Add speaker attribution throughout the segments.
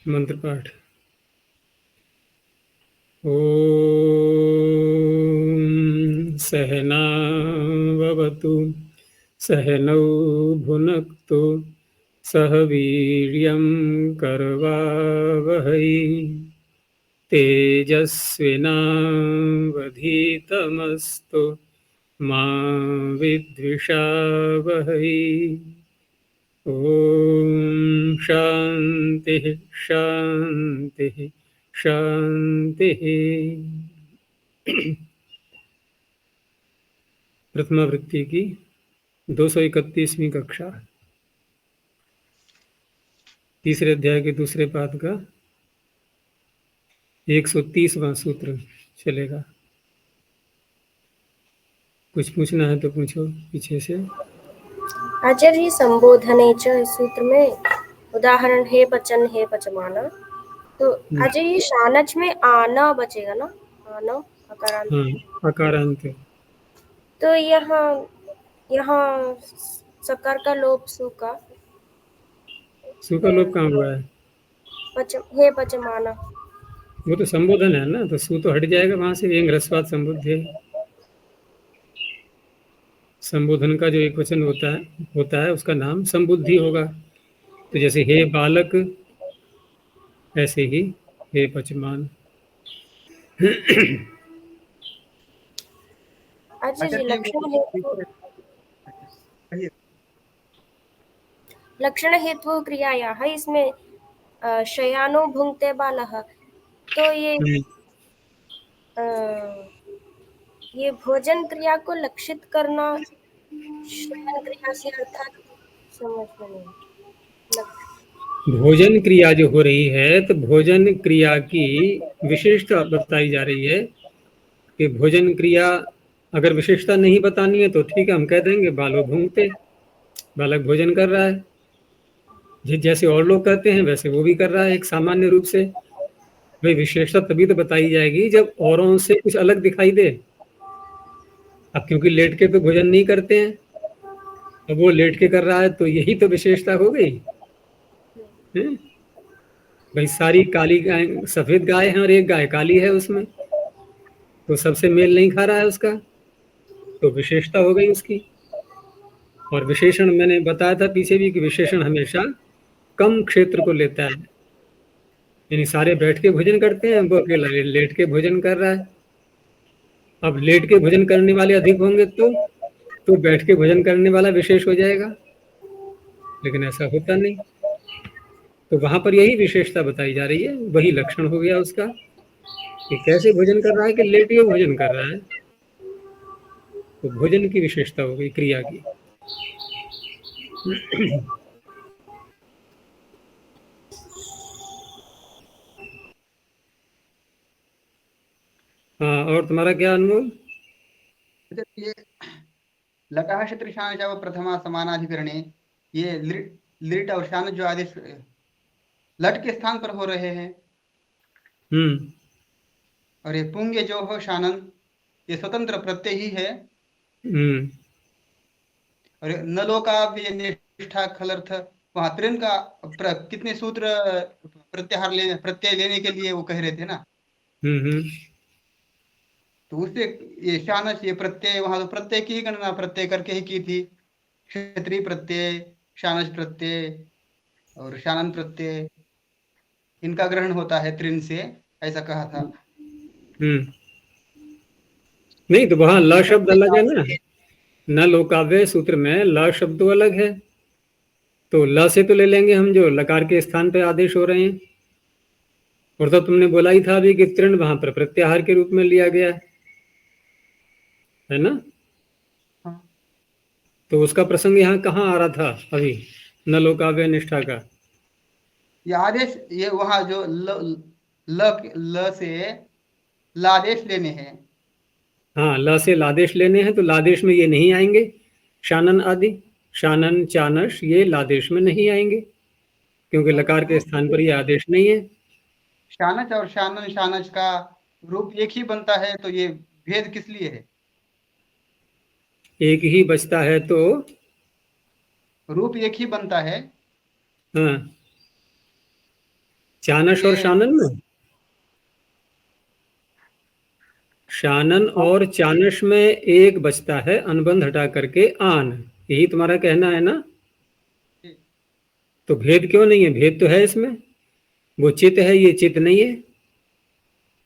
Speaker 1: मंत्र पाठ। ॐ सहनाववतु सहनौ भुनक्तु सह वीर्यं करवावहै तेजस्विनावधीतमस्तु मा विद्विषावहै। ॐ शान्तिः शान्तिः शान्तिः। प्रथमा वृत्ति की 231वीं कक्षा, तीसरे अध्याय के दूसरे पाद का 130वां सूत्र चलेगा। कुछ पूछना है तो पूछो पीछे से।
Speaker 2: आचार्य संबोधने च सूत्र में उदाहरण है बचन है बचमाना, तो आचार्य ये शानच में आना बचेगा ना? आना अकारांत।
Speaker 1: हाँ, अकारांत।
Speaker 2: तो यहाँ यहाँ सकार का लोप सु का
Speaker 1: लोप कहाँ हुआ है?
Speaker 2: है बचमाना।
Speaker 1: वो तो संबोधन है ना, तो सु तो हट जाएगा वहां से। एक ह्रस्वात संबुद्ध है। संबोधन का जो एक वचन होता है उसका नाम संबुद्धि होगा। तो जैसे हे बालक, ऐसे ही हे बचमान।
Speaker 2: आचार्य लक्षण हेतु क्रियाया है इसमें शयानो भुंक्ते बालः, तो ये भोजन क्रिया को लक्षित करना शयन क्रिया से अर्थात समझ में नहीं।
Speaker 1: भोजन क्रिया जो हो रही है, तो भोजन क्रिया की विशेषता बताई जा रही है कि भोजन क्रिया अगर विशेषता नहीं बतानी है तो ठीक है, हम कह देंगे बालो भूंगते, बालक भोजन कर रहा है। जैसे और लोग करते हैं वैसे वो भी कर रहा है एक सामान्य रूप से। भाई विशेषता तभी तो बताई जाएगी जब औरों से कुछ अलग दिखाई दे। अब क्योंकि लेट के तो भोजन नहीं करते हैं, अब वो लेट के कर रहा है तो यही तो विशेषता हो गई है? भाई सारी काली गाय, सफेद गाय है और एक गाय काली है उसमें, तो सबसे मेल नहीं खा रहा है उसका, तो विशेषता हो गई उसकी। और विशेषण मैंने बताया था पीछे भी कि विशेषण हमेशा कम क्षेत्र को लेता है। यानी सारे बैठ के भोजन करते हैं, वो अकेला लेट के भोजन कर रहा है। अब लेट के भोजन करने वाले अधिक होंगे तो बैठ के भोजन करने वाला विशेष हो जाएगा, लेकिन ऐसा होता नहीं। तो वहां पर यही विशेषता बताई जा रही है, वही लक्षण हो गया उसका कि कैसे भोजन कर रहा है, कि लेट के भोजन कर रहा है। तो भोजन की विशेषता हो गई क्रिया की। हाँ, और तुम्हारा क्या अनुभव?
Speaker 3: ये लटः शत्रुशान व प्रथमा समानाधिकरणे ये लिट और शान जो आदेश लट के स्थान पर हो रहे हैं, और ये पुंग जो हो शानन, ये स्वतंत्र प्रत्यय ही है। और नलो का भी निष्ठा खलर्थ, वहां त्रिन का कितने सूत्र प्रत्यय लेने के लिए वो कह रहे थे ना। तो उससे ये शानस, ये प्रत्यय, वहां तो प्रत्यय की ही गणना प्रत्यय करके ही की थी। क्षेत्रीय प्रत्यय, शानस प्रत्यय और शानन प्रत्यय, इनका ग्रहण होता है त्रिन से, ऐसा कहा था।
Speaker 1: नहीं, तो वहां ल शब्द अलग है ना। न लोकाव्य सूत्र में ल शब्द अलग है, तो ल से तो ले लेंगे हम जो लकार के स्थान पे आदेश हो रहे हैं। और तो तुमने बोला ही था अभी कि तृण वहां पर प्रत्याहार के रूप में लिया गया है ना।
Speaker 3: हाँ।
Speaker 1: तो उसका प्रसंग यहाँ कहाँ आ रहा था अभी, न लोकाव्य निष्ठा का?
Speaker 3: ये आदेश, ये वहां जो ल से लादेश लेने हैं।
Speaker 1: हाँ, ल से लादेश लेने हैं, तो लादेश में ये नहीं आएंगे शानन आदि, शानन चानस, ये लादेश में नहीं आएंगे क्योंकि लकार के स्थान पर ये आदेश नहीं है।
Speaker 3: शानच और शानन शानच का रूप एक ही बनता है, तो ये भेद किस लिए है?
Speaker 1: एक ही बचता है तो
Speaker 3: रूप एक ही बनता है।
Speaker 1: हाँ, चानस और
Speaker 3: ये
Speaker 1: शानन में, शानन और चानस में एक बचता है अनुबंध हटा करके आन, यही तुम्हारा कहना है ना? तो भेद क्यों नहीं है? भेद तो है इसमें। वो चित है, ये चित नहीं है।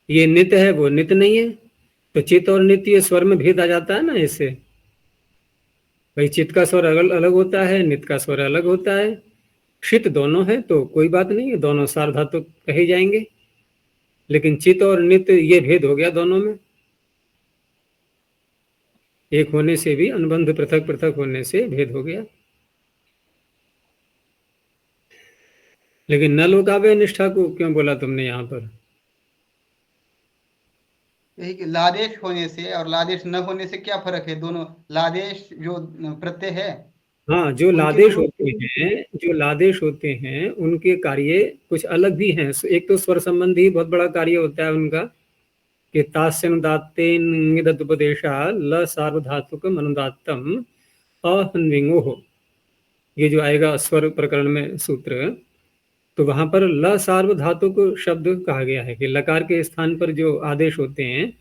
Speaker 1: ये नित है, वो नित नहीं है। तो चित और नित, ये स्वर में भेद आ जाता है ना इससे। भाई चित का स्वर अलग अलग होता है, नित का स्वर अलग होता है। क्षित दोनों है तो कोई बात नहीं है, दोनों सार्वधातुक कहे जाएंगे। लेकिन चित और नित ये भेद हो गया दोनों में। एक होने से भी, अनुबंध पृथक पृथक होने से भेद हो गया। लेकिन न लोकाव्य निष्ठा को क्यों बोला तुमने यहाँ पर?
Speaker 3: यही कि लादेश होने से और लादेश न होने से क्या फर्क है? दोनों लादेश जो प्रत्यय है
Speaker 1: हाँ, जो
Speaker 3: उनके
Speaker 1: लादेश
Speaker 3: दोनों
Speaker 1: होते हैं, जो लादेश होते हैं उनके कार्य कुछ अलग भी हैं। एक तो स्वर संबंधी बहुत बड़ा कार्य होता है उनका, कि तास्यनुदात्तेन ल सार्वधातुकम अनुदात्तम अहन्विंगो हो, ये जो आएगा स्वर प्रकरण में सूत्र, तो वहां पर ल सार्वधातुक शब्द कहा गया है कि लकार के स्थान पर जो आदेश होते हैं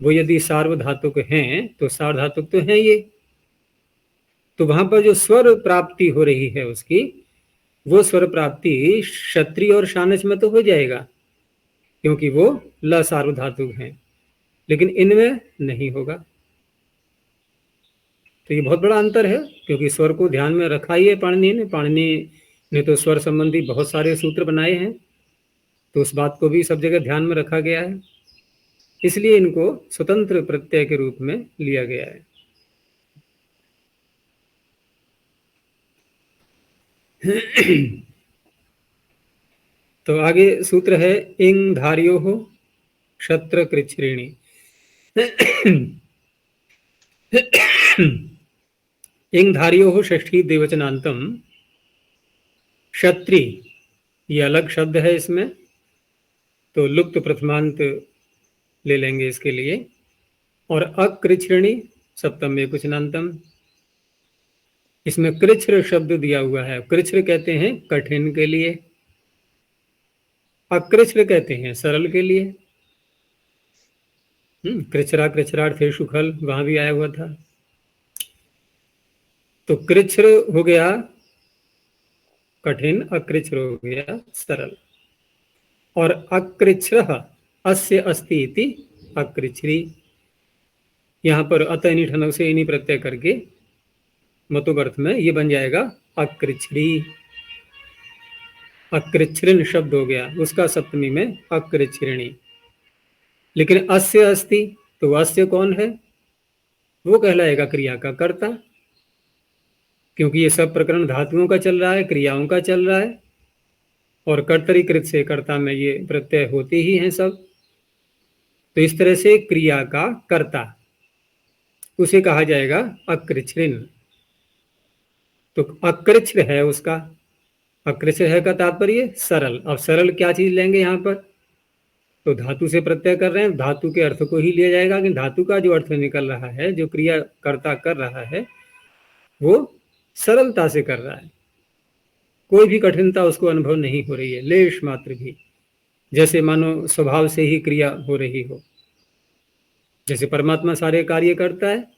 Speaker 1: वो यदि सार्वधातुक हैं तो सार्वधातुक तो हैं ये। तो वहां पर जो स्वर प्राप्ति हो रही है उसकी, वो स्वर प्राप्ति क्षत्रिय और शानच में तो हो जाएगा क्योंकि वो ल सार्वधातुक हैं, लेकिन इनमें नहीं होगा। तो ये बहुत बड़ा अंतर है, क्योंकि स्वर को ध्यान में रखा ही है पाणिनि ने। पाणिनि ने तो स्वर संबंधी बहुत सारे सूत्र बनाए हैं, तो उस बात को भी सब जगह ध्यान में रखा गया है, इसलिए इनको स्वतंत्र प्रत्यय के रूप में लिया गया है। तो आगे सूत्र है इंग धार्यो हो क्षत्र कृच्छ्रेणी। इंग धार्यो हो षष्ठी देवचनांतम। क्षत्रि ये अलग शब्द है इसमें, तो लुप्त प्रथमांत ले लेंगे इसके लिए। और अकृच्छ्रेणी सप्तम एकवचनांतम। इसमें कृच्छ्र शब्द दिया हुआ है। कृच्छ्र कहते हैं कठिन के लिए, अकृच्छ्र कहते हैं सरल के लिए। कृच्छ्रा कृच्छ्रार्थेषु खल, वहां भी आया हुआ था। तो कृच्छ्र हो गया कठिन, अकृच्छ्र हो गया सरल। और अकृच्छ्र अस्य अस्ति इति अकृच्छ्री, यहां पर अतः निठन से इन्हीं प्रत्यय करके मतुबर्थ में ये बन जाएगा अकृच्छ्री। अकृच्छ्रिन शब्द हो गया, उसका सप्तमी में अकृच्छ्रिणी। लेकिन अस्य अस्ति, तो अस्य कौन है? वो कहलाएगा क्रिया का कर्ता, क्योंकि ये सब प्रकरण धातुओं का चल रहा है, क्रियाओं का चल रहा है, और कर्तरीकृत से कर्ता में ये प्रत्यय होते ही हैं सब। तो इस तरह से क्रिया का कर्ता, उसे कहा जाएगा अकृच्छ्रिन। तो अकृच्छ्र है उसका, अकृच्छ्र है का तात्पर्य सरल। अब सरल क्या चीज लेंगे यहाँ पर? तो धातु से प्रत्यय कर रहे हैं, धातु के अर्थ को ही लिया जाएगा, कि धातु का जो अर्थ निकल रहा है, जो क्रिया कर्ता कर रहा है, वो सरलता से कर रहा है। कोई भी कठिनता उसको अनुभव नहीं हो रही है, लेश मात्र भी, जैसे मानो स्वभाव से ही क्रिया हो रही हो। जैसे परमात्मा सारे कार्य करता है,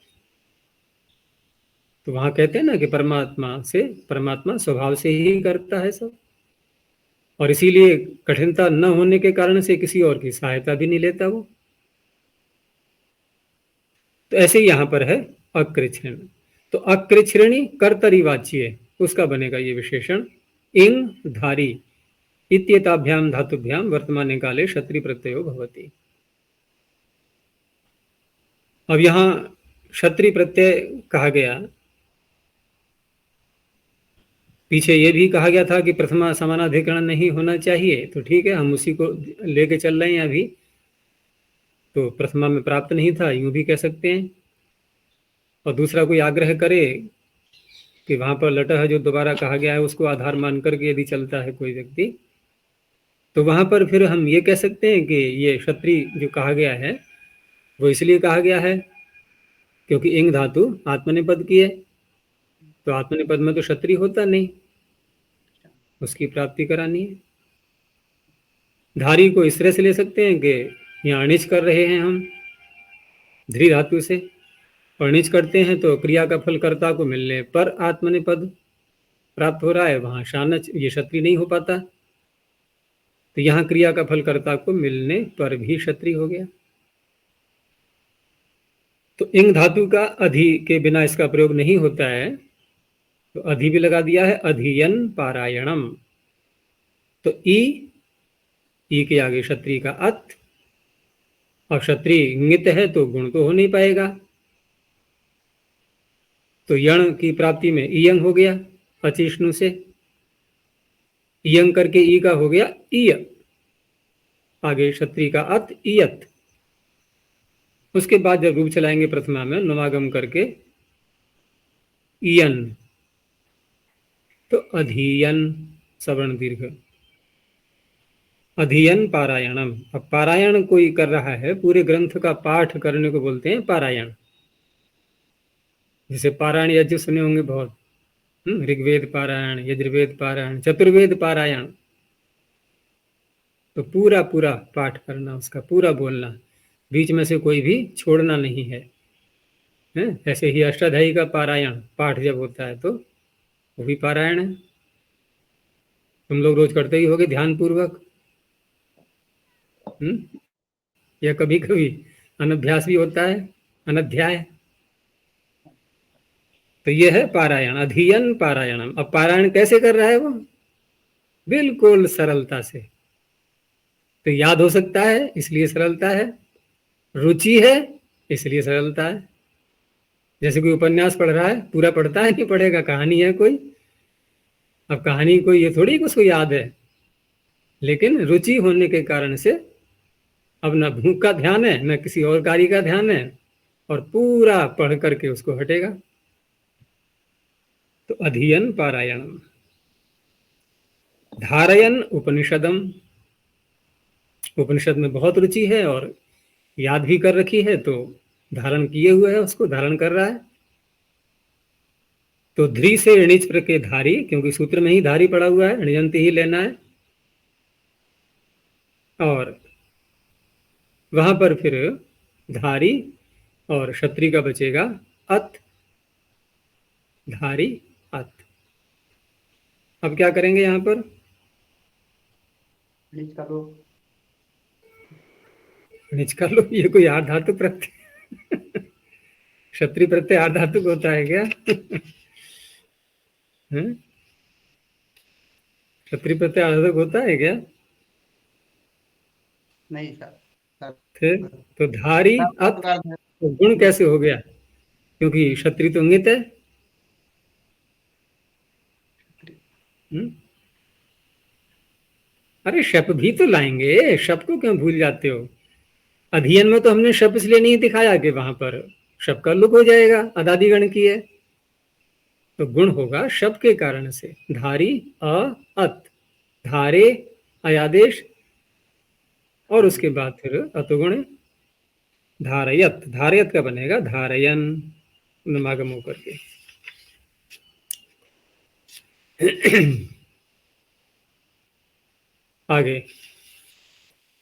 Speaker 1: तो वहां कहते हैं ना कि परमात्मा स्वभाव से ही करता है सब, और इसीलिए कठिनता न होने के कारण से किसी और की सहायता भी नहीं लेता वो। तो ऐसे ही यहां पर है अकृच्छ्रण। तो अकृच्छ्रणी कर्तरीवाच्य, उसका बनेगा ये विशेषण इंग धारी इत्येताभ्याम धातुभ्याम वर्तमान काले क्षत्रि प्रत्ययो भवति। अब यहां क्षत्रि प्रत्यय कहा गया, पीछे ये भी कहा गया था कि प्रथमा समानाधिकरण नहीं होना चाहिए, तो ठीक है, हम उसी को लेके चल रहे हैं अभी। तो प्रथमा में प्राप्त नहीं था, यूं भी कह सकते हैं। और दूसरा कोई आग्रह करे कि वहां पर लटह जो दोबारा कहा गया है उसको आधार मान करके यदि चलता है कोई व्यक्ति, तो वहां पर फिर हम ये कह सकते हैं कि ये क्षत्रि जो कहा गया है वो इसलिए कहा गया है क्योंकि इंग धातु आत्मनेपद की है, तो आत्मनेपद में तो क्षत्रि होता नहीं, उसकी प्राप्ति करानी है। धारी को इस तरह से ले सकते हैं कि यहाँ अणिच कर रहे हैं हम ध्री धातु से, और अणिच करते हैं तो क्रिया का फल कर्ता को मिलने पर आत्मनेपद प्राप्त हो रहा है, वहां शानच ये क्षत्रिय नहीं हो पाता, तो यहाँ क्रिया का फल कर्ता को मिलने पर भी क्षत्रिय हो गया। तो इंग धातु का अधि के बिना इसका प्रयोग नहीं होता है, तो अधि भी लगा दिया है, अधियन पारायणम। तो ई के आगे क्षत्रिय का अत, और क्षत्रिय इंगित है तो गुण तो हो नहीं पाएगा, तो यण की प्राप्ति में इयंग हो गया अचिष्णु से, इयंग करके ई का हो गया ईय, आगे क्षत्रिय का अत इयत। उसके बाद जब रूप चलाएंगे प्रथमा में नवागम करके इयन, तो अधीयन सवर्ण दीर्घ, अधीयन पारायणम। अब पारायण कोई कर रहा है, पूरे ग्रंथ का पाठ करने को बोलते हैं पारायण। जैसे पारायण यज्ञ सुने होंगे बहुत, ऋग्वेद पारायण, यजुर्वेद पारायण, चतुर्वेद पारायण, तो पूरा पूरा पाठ करना, उसका पूरा बोलना, बीच में से कोई भी छोड़ना नहीं है, ऐसे ही अष्टाध्यायी का पारायण पाठ जब होता है तो वो भी पारायण है। तुम लोग रोज करते ही होगे ध्यान पूर्वक, या कभी कभी अनभ्यास भी होता है, अनध्याय। तो ये है पारायण, अधीयन पारायणम। अब पारायण कैसे कर रहा है वो? बिल्कुल सरलता से, तो याद हो सकता है इसलिए सरलता है, रुचि है इसलिए सरलता है। जैसे कोई उपन्यास पढ़ रहा है, पूरा पढ़ता है नहीं पढ़ेगा, कहानी है कोई, अब कहानी कोई ये थोड़ी कि उसको याद है, लेकिन रुचि होने के कारण से अब न भूख का ध्यान है न किसी और कार्य का ध्यान है, और पूरा पढ़ करके उसको हटेगा। तो अधीयन पारायणम। धारयन उपनिषदम, उपनिषद में बहुत रुचि है और याद भी कर रखी है, तो धारण किए हुए है, उसको धारण कर रहा है। तो ध्री से णिच प्र के धारी, क्योंकि सूत्र में ही धारी पड़ा हुआ है, णिजंती ही लेना है, और वहां पर फिर धारी और क्षत्रिय का बचेगा अत, धारी अत। अब क्या करेंगे यहां पर? णिच कर लो, ये कोई आठ धातु प्रत्यय क्षत्रिय प्रत्यय आठ धातु को होता है क्या? क्षत्रिय प्रत्यय आठ धातु होता है क्या?
Speaker 3: नहीं सर।
Speaker 1: फिर तो धारी अत, तो गुण कैसे हो गया? क्योंकि क्षत्रिय तो इंगित है। अरे शप भी तो लाएंगे, शप को क्यों भूल जाते हो? अध्ययन में तो हमने शप इसलिए नहीं दिखाया कि वहां पर शप का लुक हो जाएगा, अदादि गण की है, तो गुण होगा शप के कारण से। धारी अ अत, धारे अयादेश, और उसके बाद फिर अतुगुण धारयत, धारयत का बनेगा धारयन नमागम होकर के। आगे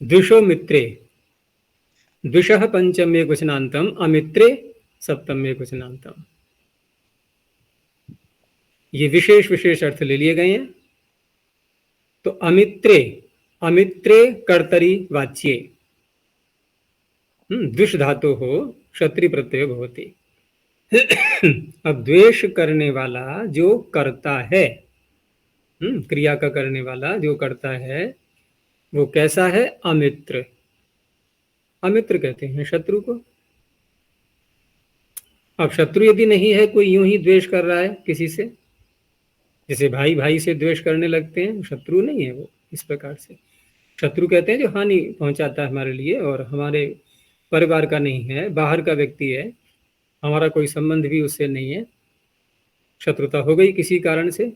Speaker 1: द्विषो मित्रे, द्विषः पंचम्ये क्वचनान्तम, अमित्रे सप्तम्ये क्वचनान्तम। ये विशेष विशेष अर्थ ले लिए गए हैं। तो अमित्रे, अमित्रे कर्तरी वाच्ये, द्विष धातु हो क्षत्रिय प्रत्यय होती। अब द्वेष करने वाला जो करता है, क्रिया का करने वाला जो करता है, वो कैसा है? अमित्र। अमित्र कहते हैं शत्रु को। अब शत्रु यदि नहीं है, कोई यूं ही द्वेष कर रहा है किसी से, जैसे भाई भाई से द्वेष करने लगते हैं, शत्रु नहीं है वो। इस प्रकार से शत्रु कहते हैं जो हानि पहुंचाता है हमारे लिए, और हमारे परिवार का नहीं है, बाहर का व्यक्ति है, हमारा कोई संबंध भी उससे नहीं है, शत्रुता हो गई किसी कारण से,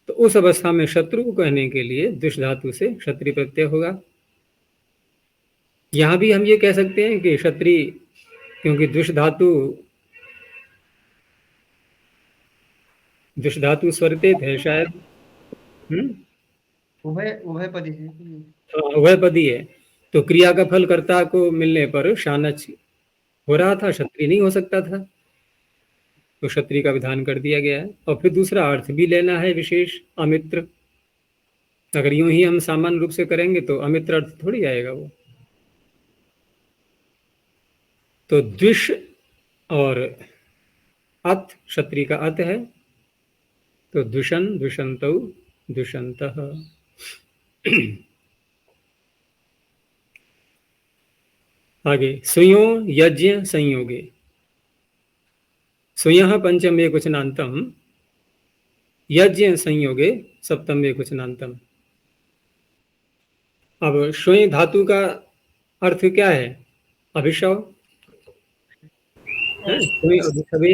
Speaker 1: तो उस अवस्था में शत्रु को कहने के लिए द्विष धातु से क्षत्रिय प्रत्यय होगा। यहां भी हम ये कह सकते हैं कि क्षत्रिय, क्योंकि द्विष धातु स्वरित है शायद,
Speaker 3: उभयपदी है।
Speaker 1: उभयपदी है। तो क्रिया का फल कर्ता को मिलने पर शानच हो रहा था, क्षत्रिय नहीं हो सकता था, तो क्षत्रिय का विधान कर दिया गया है। और फिर दूसरा अर्थ भी लेना है विशेष, अमित्र। अगर यूं ही हम सामान्य रूप से करेंगे तो अमित्र अर्थ थोड़ी आएगा वो। तो द्विष और अत, क्षत्रिय का अत है, तो द्विषन द्विषंतौ द्विषंतः। आगे सुयो यज्ञ संयोगे, सुयः पंचम एकवचनान्तम, यज्ञ संयोगे सप्तम एकवचनान्तम। अब श्वेय धातु का अर्थ क्या है? अभिशव है, श्वेय अभिशवे।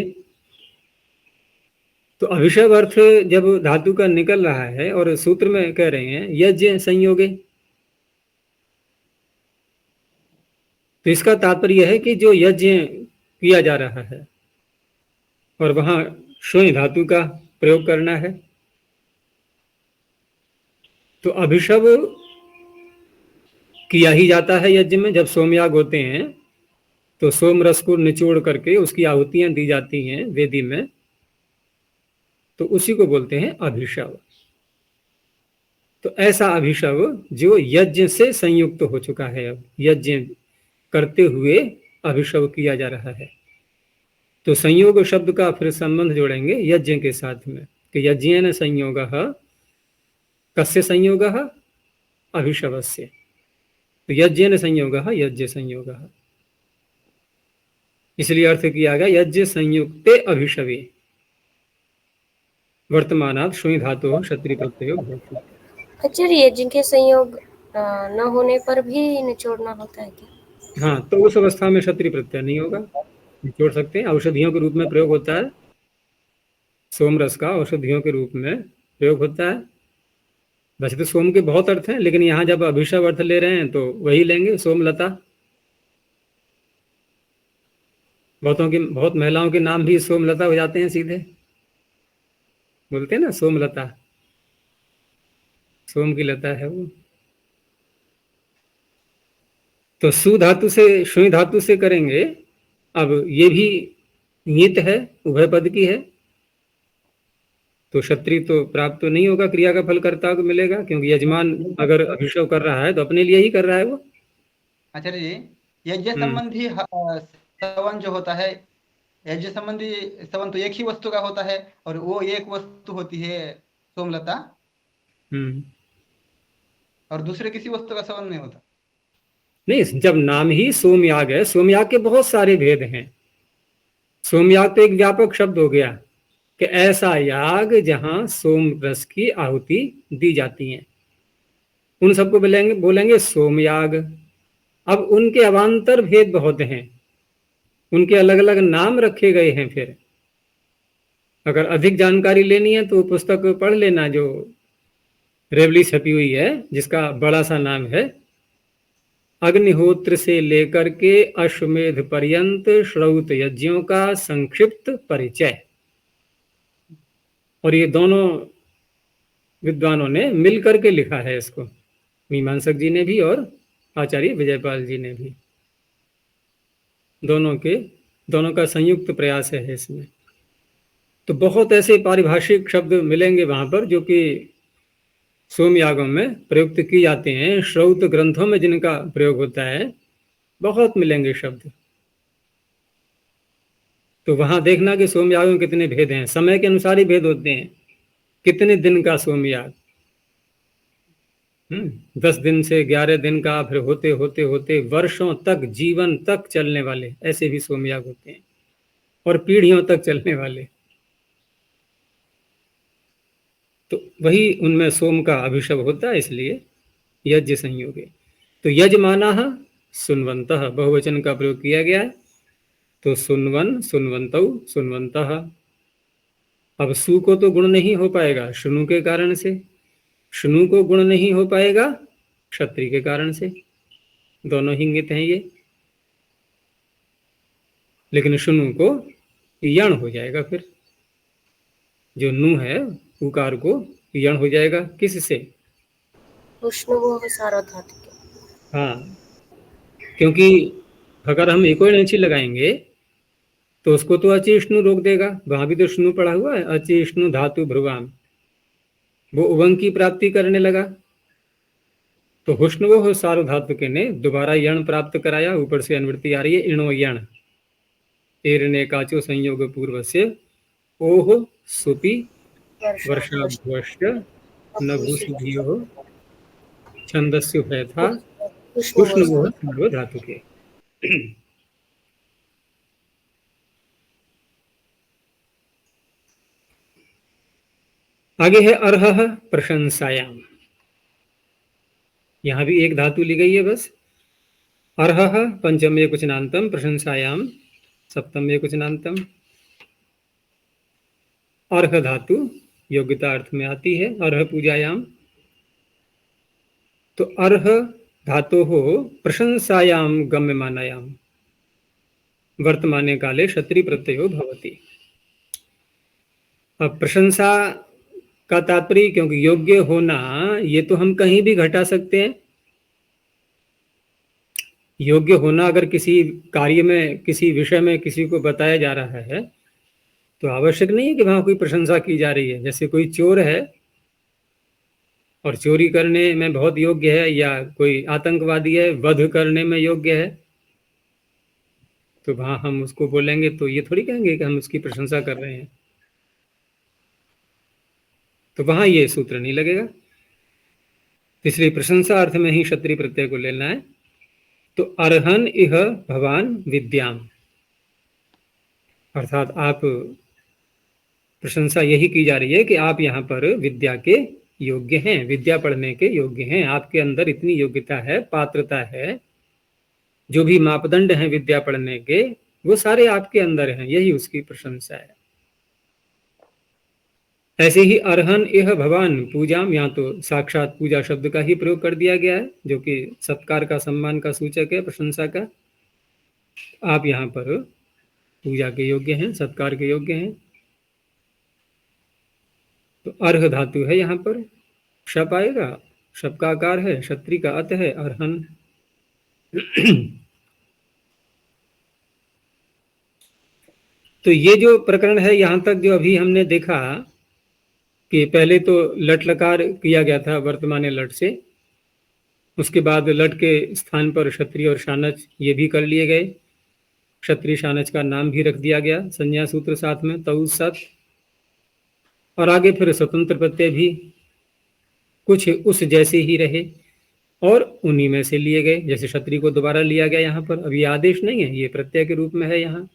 Speaker 1: तो अभिशव अर्थ जब धातु का निकल रहा है और सूत्र में कह रहे हैं यज्ञ संयोगे, तो इसका तात्पर्य है कि जो यज्ञ किया जा रहा है और वहां श्वेय धातु का प्रयोग करना है। तो अभिशव किया ही जाता है यज्ञ में। जब सोमयाग होते हैं तो सोम रस को निचोड़ करके उसकी आहुतियां दी जाती हैं वेदी में, तो उसी को बोलते हैं अभिशव। तो ऐसा अभिशव जो यज्ञ से संयुक्त हो चुका है, अब यज्ञ करते हुए अभिशव किया जा रहा है। तो संयोग शब्द का फिर संबंध जोड़ेंगे यज्ञ के साथ में कि यज्ञेन संयोगः, कस्य संयोगः? अभिशवस्य। तो यज्ञेन संयोगः यज्ञ संयोगः, इसलिए अर्थ किया गया यज्ञ संयुक्ते अभिशवे वर्तमानात् श्वेय धातु क्षत्रिय प्रत्ययो भवति।
Speaker 2: आचार्य जिनके संयोग न होने पर भी निचोड़ना होता है क्या?
Speaker 1: हाँ, तो उस अवस्था में क्षत्रिय प्रत्यय नहीं होगा, निचोड़ सकते हैं। औषधियों के रूप में प्रयोग होता है, सोम रस का औषधियों के रूप में प्रयोग होता है। वैसे तो सोम के बहुत अर्थ हैं, लेकिन यहाँ जब अभिशव अर्थ ले रहे हैं तो वही लेंगे, सोमलता। बहुत महिलाओं के नाम भी सोमलता हो जाते हैं, सीधे बोलते हैं ना सोमलता, सोम की लता है वो। तो सु धातु से श्वेय धातु से करेंगे। अब ये भी नियत है, उभय पद की है, तो क्षत्रिय तो प्राप्त तो नहीं होगा, क्रिया का फल कर्ता को मिलेगा, क्योंकि यजमान अगर अभिषेक कर रहा है तो अपने लिए ही कर रहा है वो।
Speaker 3: आचार्य जी, यज्ञ संबंधी सवन जो होता है, यज्ञ संबंधी सवन तो एक ही वस्तु का होता है और वो एक वस्तु होती है सोमलता, और दूसरे किसी वस्तु का सवन नहीं होता।
Speaker 1: नहीं, जब नाम ही सोमयाग है, सोमयाग के बहुत सारे भेद हैं। सोमयाग तो एक व्यापक शब्द हो गया कि ऐसा याग जहां सोम रस की आहुति दी जाती है, उन सबको बोलेंगे सोमयाग। अब उनके अवान्तर भेद बहुत हैं, उनके अलग अलग नाम रखे गए हैं। फिर अगर अधिक जानकारी लेनी है तो पुस्तक पढ़ लेना जो रेवली छपी हुई है, जिसका बड़ा सा नाम है अग्निहोत्र से लेकर के अश्वमेध पर्यंत श्रौत यज्ञों का संक्षिप्त परिचय। और ये दोनों विद्वानों ने मिलकर के लिखा है इसको, मीमांसक जी ने भी और आचार्य विजयपाल जी ने भी। दोनों का संयुक्त प्रयास है इसमें। तो बहुत ऐसे पारिभाषिक शब्द मिलेंगे वहां पर जो कि सोमयागों में प्रयुक्त किए जाते हैं। श्रौत ग्रंथों में जिनका प्रयोग होता है बहुत मिलेंगे शब्द। तो वहां देखना कि सोमयागों में कितने भेद हैं, समय के अनुसार ही भेद होते हैं। कितने दिन का सोमयाग, 10 दिन से 11 दिन का, फिर होते होते होते वर्षों तक, जीवन तक चलने वाले ऐसे भी सोमयाग होते हैं, और पीढ़ियों तक चलने वाले। तो वही उनमें सोम का अभिषेक होता है, इसलिए यज्ञ संयोगे। तो यजमानः सुन्वन्तः बहुवचन का प्रयोग किया गया है, तो सुन्वन सुन्वन्तौ सुन्वन्तः। अब सु को तो गुण नहीं हो पाएगा शुनु के कारण से, शुनु को गुण नहीं हो पाएगा क्षत्रिय के कारण से, दोनों ही इंगित हैं ये। लेकिन शुनु को यण हो जाएगा, फिर जो नु है उकार को यण हो जाएगा। किससे?
Speaker 2: उष्णवोः सार्वधातुके।
Speaker 1: हाँ, क्योंकि अगर हम एको णची लगाएंगे तो उसको तो अचेष्णु रोक देगा, वहां भी तो श्नु पड़ा हुआ है, अचेष्णु धातु भ्रुवाम, वो उवंग की प्राप्ति करने लगा। तो हुष्णवोः सार्वधातुके ने दोबारा यण प्राप्त कराया, ऊपर से अनुवृत्ति आ रही है इणो यण, एरने काचो संयोग पूर्वस्य ओह सुपि वर्षाभ्वश्च नभूषिभियो छंदस्यु था
Speaker 2: उष्णवोः
Speaker 1: उष्णवोः सार्वधातुके। आगे है अर्हः प्रशंसायाम, यहां भी एक धातु ली गई है बस। अर्हः पंचम एकवचनांतम, प्रशंसायाम सप्तम एकवचनांतम। अर्ह धातु योग्यता अर्थ में आती है, अर्ह पूजायाम। तो अर्ह धातु हो प्रशंसायाम गम्यमानायाम वर्तमाने काले क्षत्रि प्रत्ययो भवति। अब प्रशंसा का तात्पर्य, क्योंकि योग्य होना ये तो हम कहीं भी घटा सकते हैं। योग्य होना अगर किसी कार्य में, किसी विषय में किसी को बताया जा रहा है तो आवश्यक नहीं है कि वहां कोई प्रशंसा की जा रही है। जैसे कोई चोर है और चोरी करने में बहुत योग्य है, या कोई आतंकवादी है वध करने में योग्य है, तो वहां हम उसको बोलेंगे तो ये थोड़ी कहेंगे कि हम उसकी प्रशंसा कर रहे हैं, तो वहां ये सूत्र नहीं लगेगा। इसलिए प्रशंसा अर्थ में ही क्षत्रिय प्रत्यय को लेना है। तो अर्हन इह भवान विद्याम, अर्थात आप प्रशंसा यही की जा रही है कि आप यहाँ पर विद्या के योग्य हैं, विद्या पढ़ने के योग्य हैं, आपके अंदर इतनी योग्यता है, पात्रता है, जो भी मापदंड हैं विद्या पढ़ने के वो सारे आपके अंदर हैं, यही उसकी प्रशंसा है। ऐसे ही अर्हन इह भवान पूजाम, यहाँ तो साक्षात पूजा शब्द का ही प्रयोग कर दिया गया है, जो कि सत्कार का, सम्मान का सूचक है, प्रशंसा का। आप यहाँ पर पूजा के योग्य हैं, सत्कार के योग्य हैं। तो अर्ह धातु है यहाँ पर, शप आएगा, शप का आकार है, क्षत्रि का अत है, अर्हन। तो ये जो प्रकरण है यहाँ तक जो अभी हमने देखा कि पहले तो लट लकार किया गया था वर्तमान लट से, उसके बाद लट के स्थान पर क्षत्रिय और शानच ये भी कर लिए गए, क्षत्रिय शानच का नाम भी रख दिया गया, संज्ञा सूत्र साथ में तऊ सत, और आगे फिर स्वतंत्र प्रत्यय भी कुछ उस जैसे ही रहे और उन्हीं में से लिए गए। जैसे क्षत्रिय को दोबारा लिया गया यहाँ पर, अब ये आदेश नहीं है, ये प्रत्यय के रूप में है। यहाँ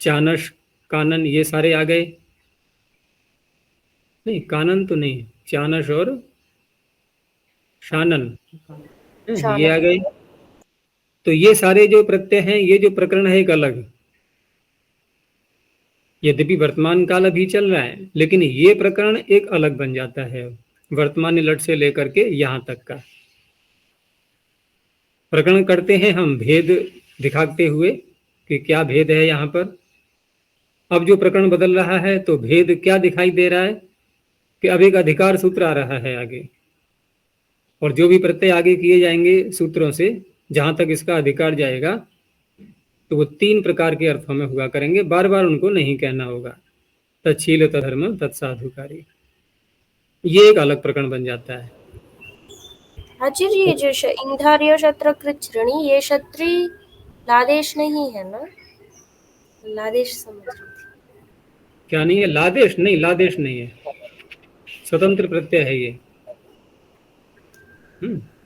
Speaker 1: चानस, कानन ये सारे आ गए, नहीं कानन तो नहीं, चानस और शानन ये आ गए। तो ये सारे जो प्रत्यय हैं, ये जो प्रकरण है एक अलग, यद्यपि वर्तमान काल अभी चल रहा है लेकिन ये प्रकरण एक अलग बन जाता है, वर्तमान लट से लेकर के यहाँ तक का प्रकरण करते हैं हम भेद दिखाते हुए कि क्या भेद है यहाँ पर। अब जो प्रकरण बदल रहा है तो भेद क्या दिखाई दे रहा है कि अब एक अधिकार सूत्र आ रहा है आगे, और जो भी प्रत्यय आगे किए जाएंगे सूत्रों से, जहां तक इसका अधिकार जाएगा तो वो 3 प्रकार के अर्थों में हुआ करेंगे, बार बार उनको नहीं कहना होगा। तच्छील तधर्म तत्साधुकारी, ये एक अलग प्रकरण बन जाता है।
Speaker 2: आचार्य ये जो इंधार्य शत्र कृच्छ्रणी, ये क्षत्रि लादेश नहीं है ना? लादेश समझ रही थी।
Speaker 1: क्या नहीं है? लादेश नहीं, लादेश नहीं है, स्वतंत्र प्रत्यय है ये।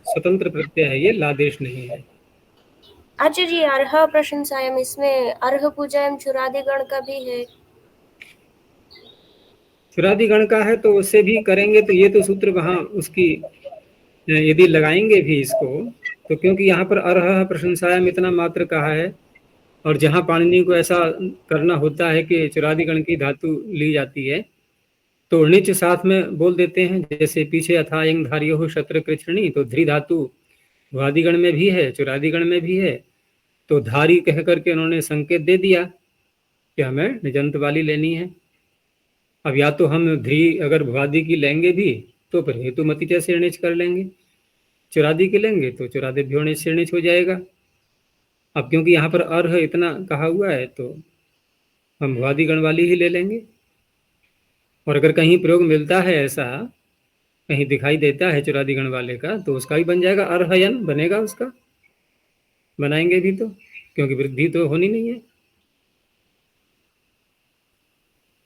Speaker 1: स्वतंत्र प्रत्यय है ये, लादेश नहीं है।
Speaker 2: आचार्य अर्ह प्रशंसायाम, इसमें अर्ह पूजायाम चुरादि गण का भी है।
Speaker 1: चुरादि गण का है तो उससे भी करेंगे, तो ये तो सूत्र वहां उसकी यदि लगाएंगे भी इसको तो, क्योंकि यहाँ पर अर्ह प्रशंसायाम इतना मात्र कहा है, और जहाँ पाणिनि को ऐसा करना होता है कि चुरादि गण की धातु ली जाती है तो णिच साथ में बोल देते हैं। जैसे पीछे अथा यंग धार्यो हो शत्र कृच्छ्रणी, तो ध्री धातु भ्वादिगण में भी है, चुरादिगण में भी है, तो धारी कह करके उन्होंने संकेत दे दिया कि हमें निजंत वाली लेनी है। अब या तो हम ध्री अगर भ्वादि की लेंगे भी तो फिर हेतु मतिचा से णिच कर लेंगे, चुरादी के लेंगे तो चुरादिभ्यो णिच से णिच हो जाएगा। अब क्योंकि यहाँ पर अर्ह इतना कहा हुआ है तो हम भुआदि गण वाली ही ले लेंगे। और अगर कहीं प्रयोग मिलता है ऐसा, कहीं दिखाई देता है चुरादी गण वाले का, तो उसका भी बन जाएगा, अर्हयन बनेगा उसका, बनाएंगे भी तो, क्योंकि वृद्धि तो होनी नहीं है।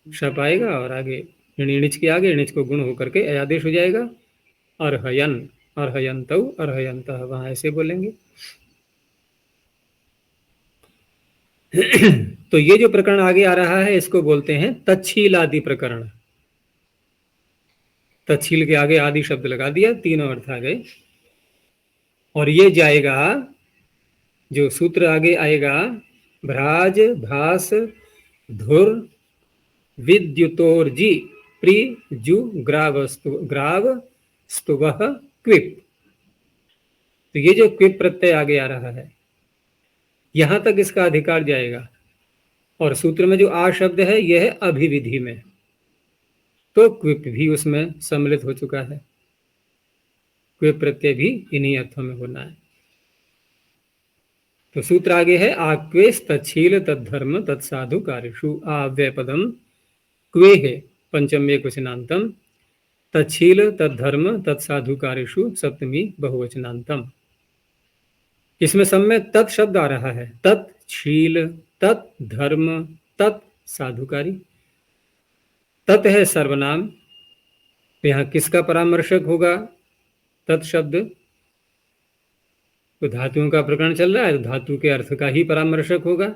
Speaker 1: शप आएगा और आगे णिच के आगे णिच को गुण होकर के अयादेश हो जाएगा, अर्हयन, अर्हयन्तौ, अर्हयन्तः, वहां ऐसे बोलेंगे। तो ये जो प्रकरण आगे आ रहा है इसको बोलते हैं तच्छील आदि प्रकरण। तच्छील के आगे आदि शब्द लगा दिया, तीनों अर्थ आ गए। और ये जाएगा, जो सूत्र आगे आएगा, भ्राज भास धुर विद्युतोर्जी प्रि जु ग्राव स्तुवः क्विप। तो ये जो क्विप प्रत्यय आगे आ रहा है, यहां तक इसका अधिकार जाएगा। और सूत्र में जो आ शब्द है यह है अभिविधि में, तो क्विप भी उसमें सम्मिलित हो चुका है। क्विप प्रत्यय भी इन्हीं अर्थों में होना है। तो सूत्र आगे है, आक्वेश तच्छील तद्धर्म तत्साधु कार्यषु, आव्यय पदम क्वे है पंचम एकवचनांतम, तच्छील तद्धर्म तत्साधु कार्यषु सप्तमी बहुवचनांतम। इसमें सब में तत् शब्द आ रहा है, तत्शील, तत्धर्म, तत्साधुकारी। तत् है सर्वनाम, तो यहाँ किसका परामर्शक होगा? तत् शब्द। तो धातुओं का प्रकरण चल रहा है, तो धातु के अर्थ का ही परामर्शक होगा।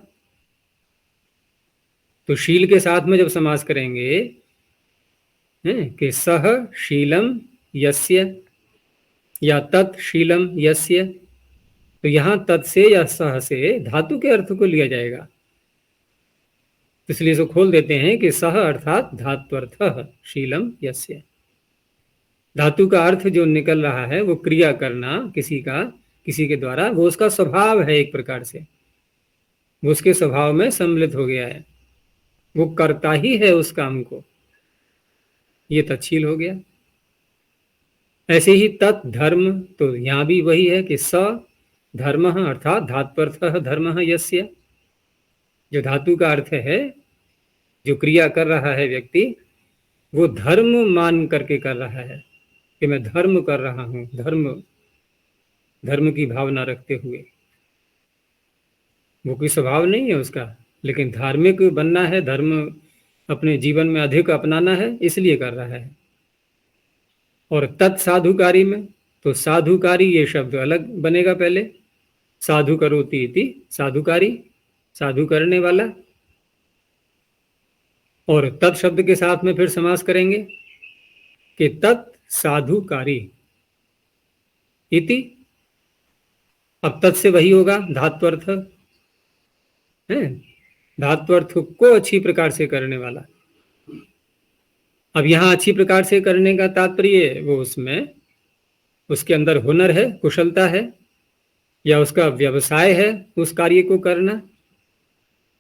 Speaker 1: तो शील के साथ में जब समास करेंगे कि सह शीलम यस्य या तत्शीलम यस्य, तो यहां तत् से या सह से धातु के अर्थ को लिया जाएगा। इसलिए इसको खोल देते हैं कि सह अर्थात धात्वर्थः शीलम यस्य। धातु का अर्थ जो निकल रहा है वो क्रिया करना किसी का, किसी के द्वारा, वो उसका स्वभाव है, एक प्रकार से वो उसके स्वभाव में सम्मिलित हो गया है, वो करता ही है उस काम को, ये तच्छील हो गया। ऐसे ही तत् धर्म, तो यहां भी वही है कि स धर्म अर्थात धात्वर्थः धर्म यस्य। जो धातु का अर्थ है, जो क्रिया कर रहा है व्यक्ति, वो धर्म मान करके कर रहा है कि मैं धर्म कर रहा हूं, धर्म की भावना रखते हुए। वो कोई स्वभाव नहीं है उसका, लेकिन धार्मिक बनना है, धर्म अपने जीवन में अधिक अपनाना है, इसलिए कर रहा है। और तत्साधुकारी में, तो साधुकारी ये शब्द अलग बनेगा पहले, साधु करोति इति साधुकारी, साधु करने वाला। और तत् शब्द के साथ में फिर समास करेंगे कि तत् साधुकारी इति। अब तत् से वही होगा धात्वर्थ है, धात्वर्थ को अच्छी प्रकार से करने वाला। अब यहां अच्छी प्रकार से करने का तात्पर्य वो उसमें उसके अंदर हुनर है, कुशलता है, या उसका व्यवसाय है उस कार्य को करना।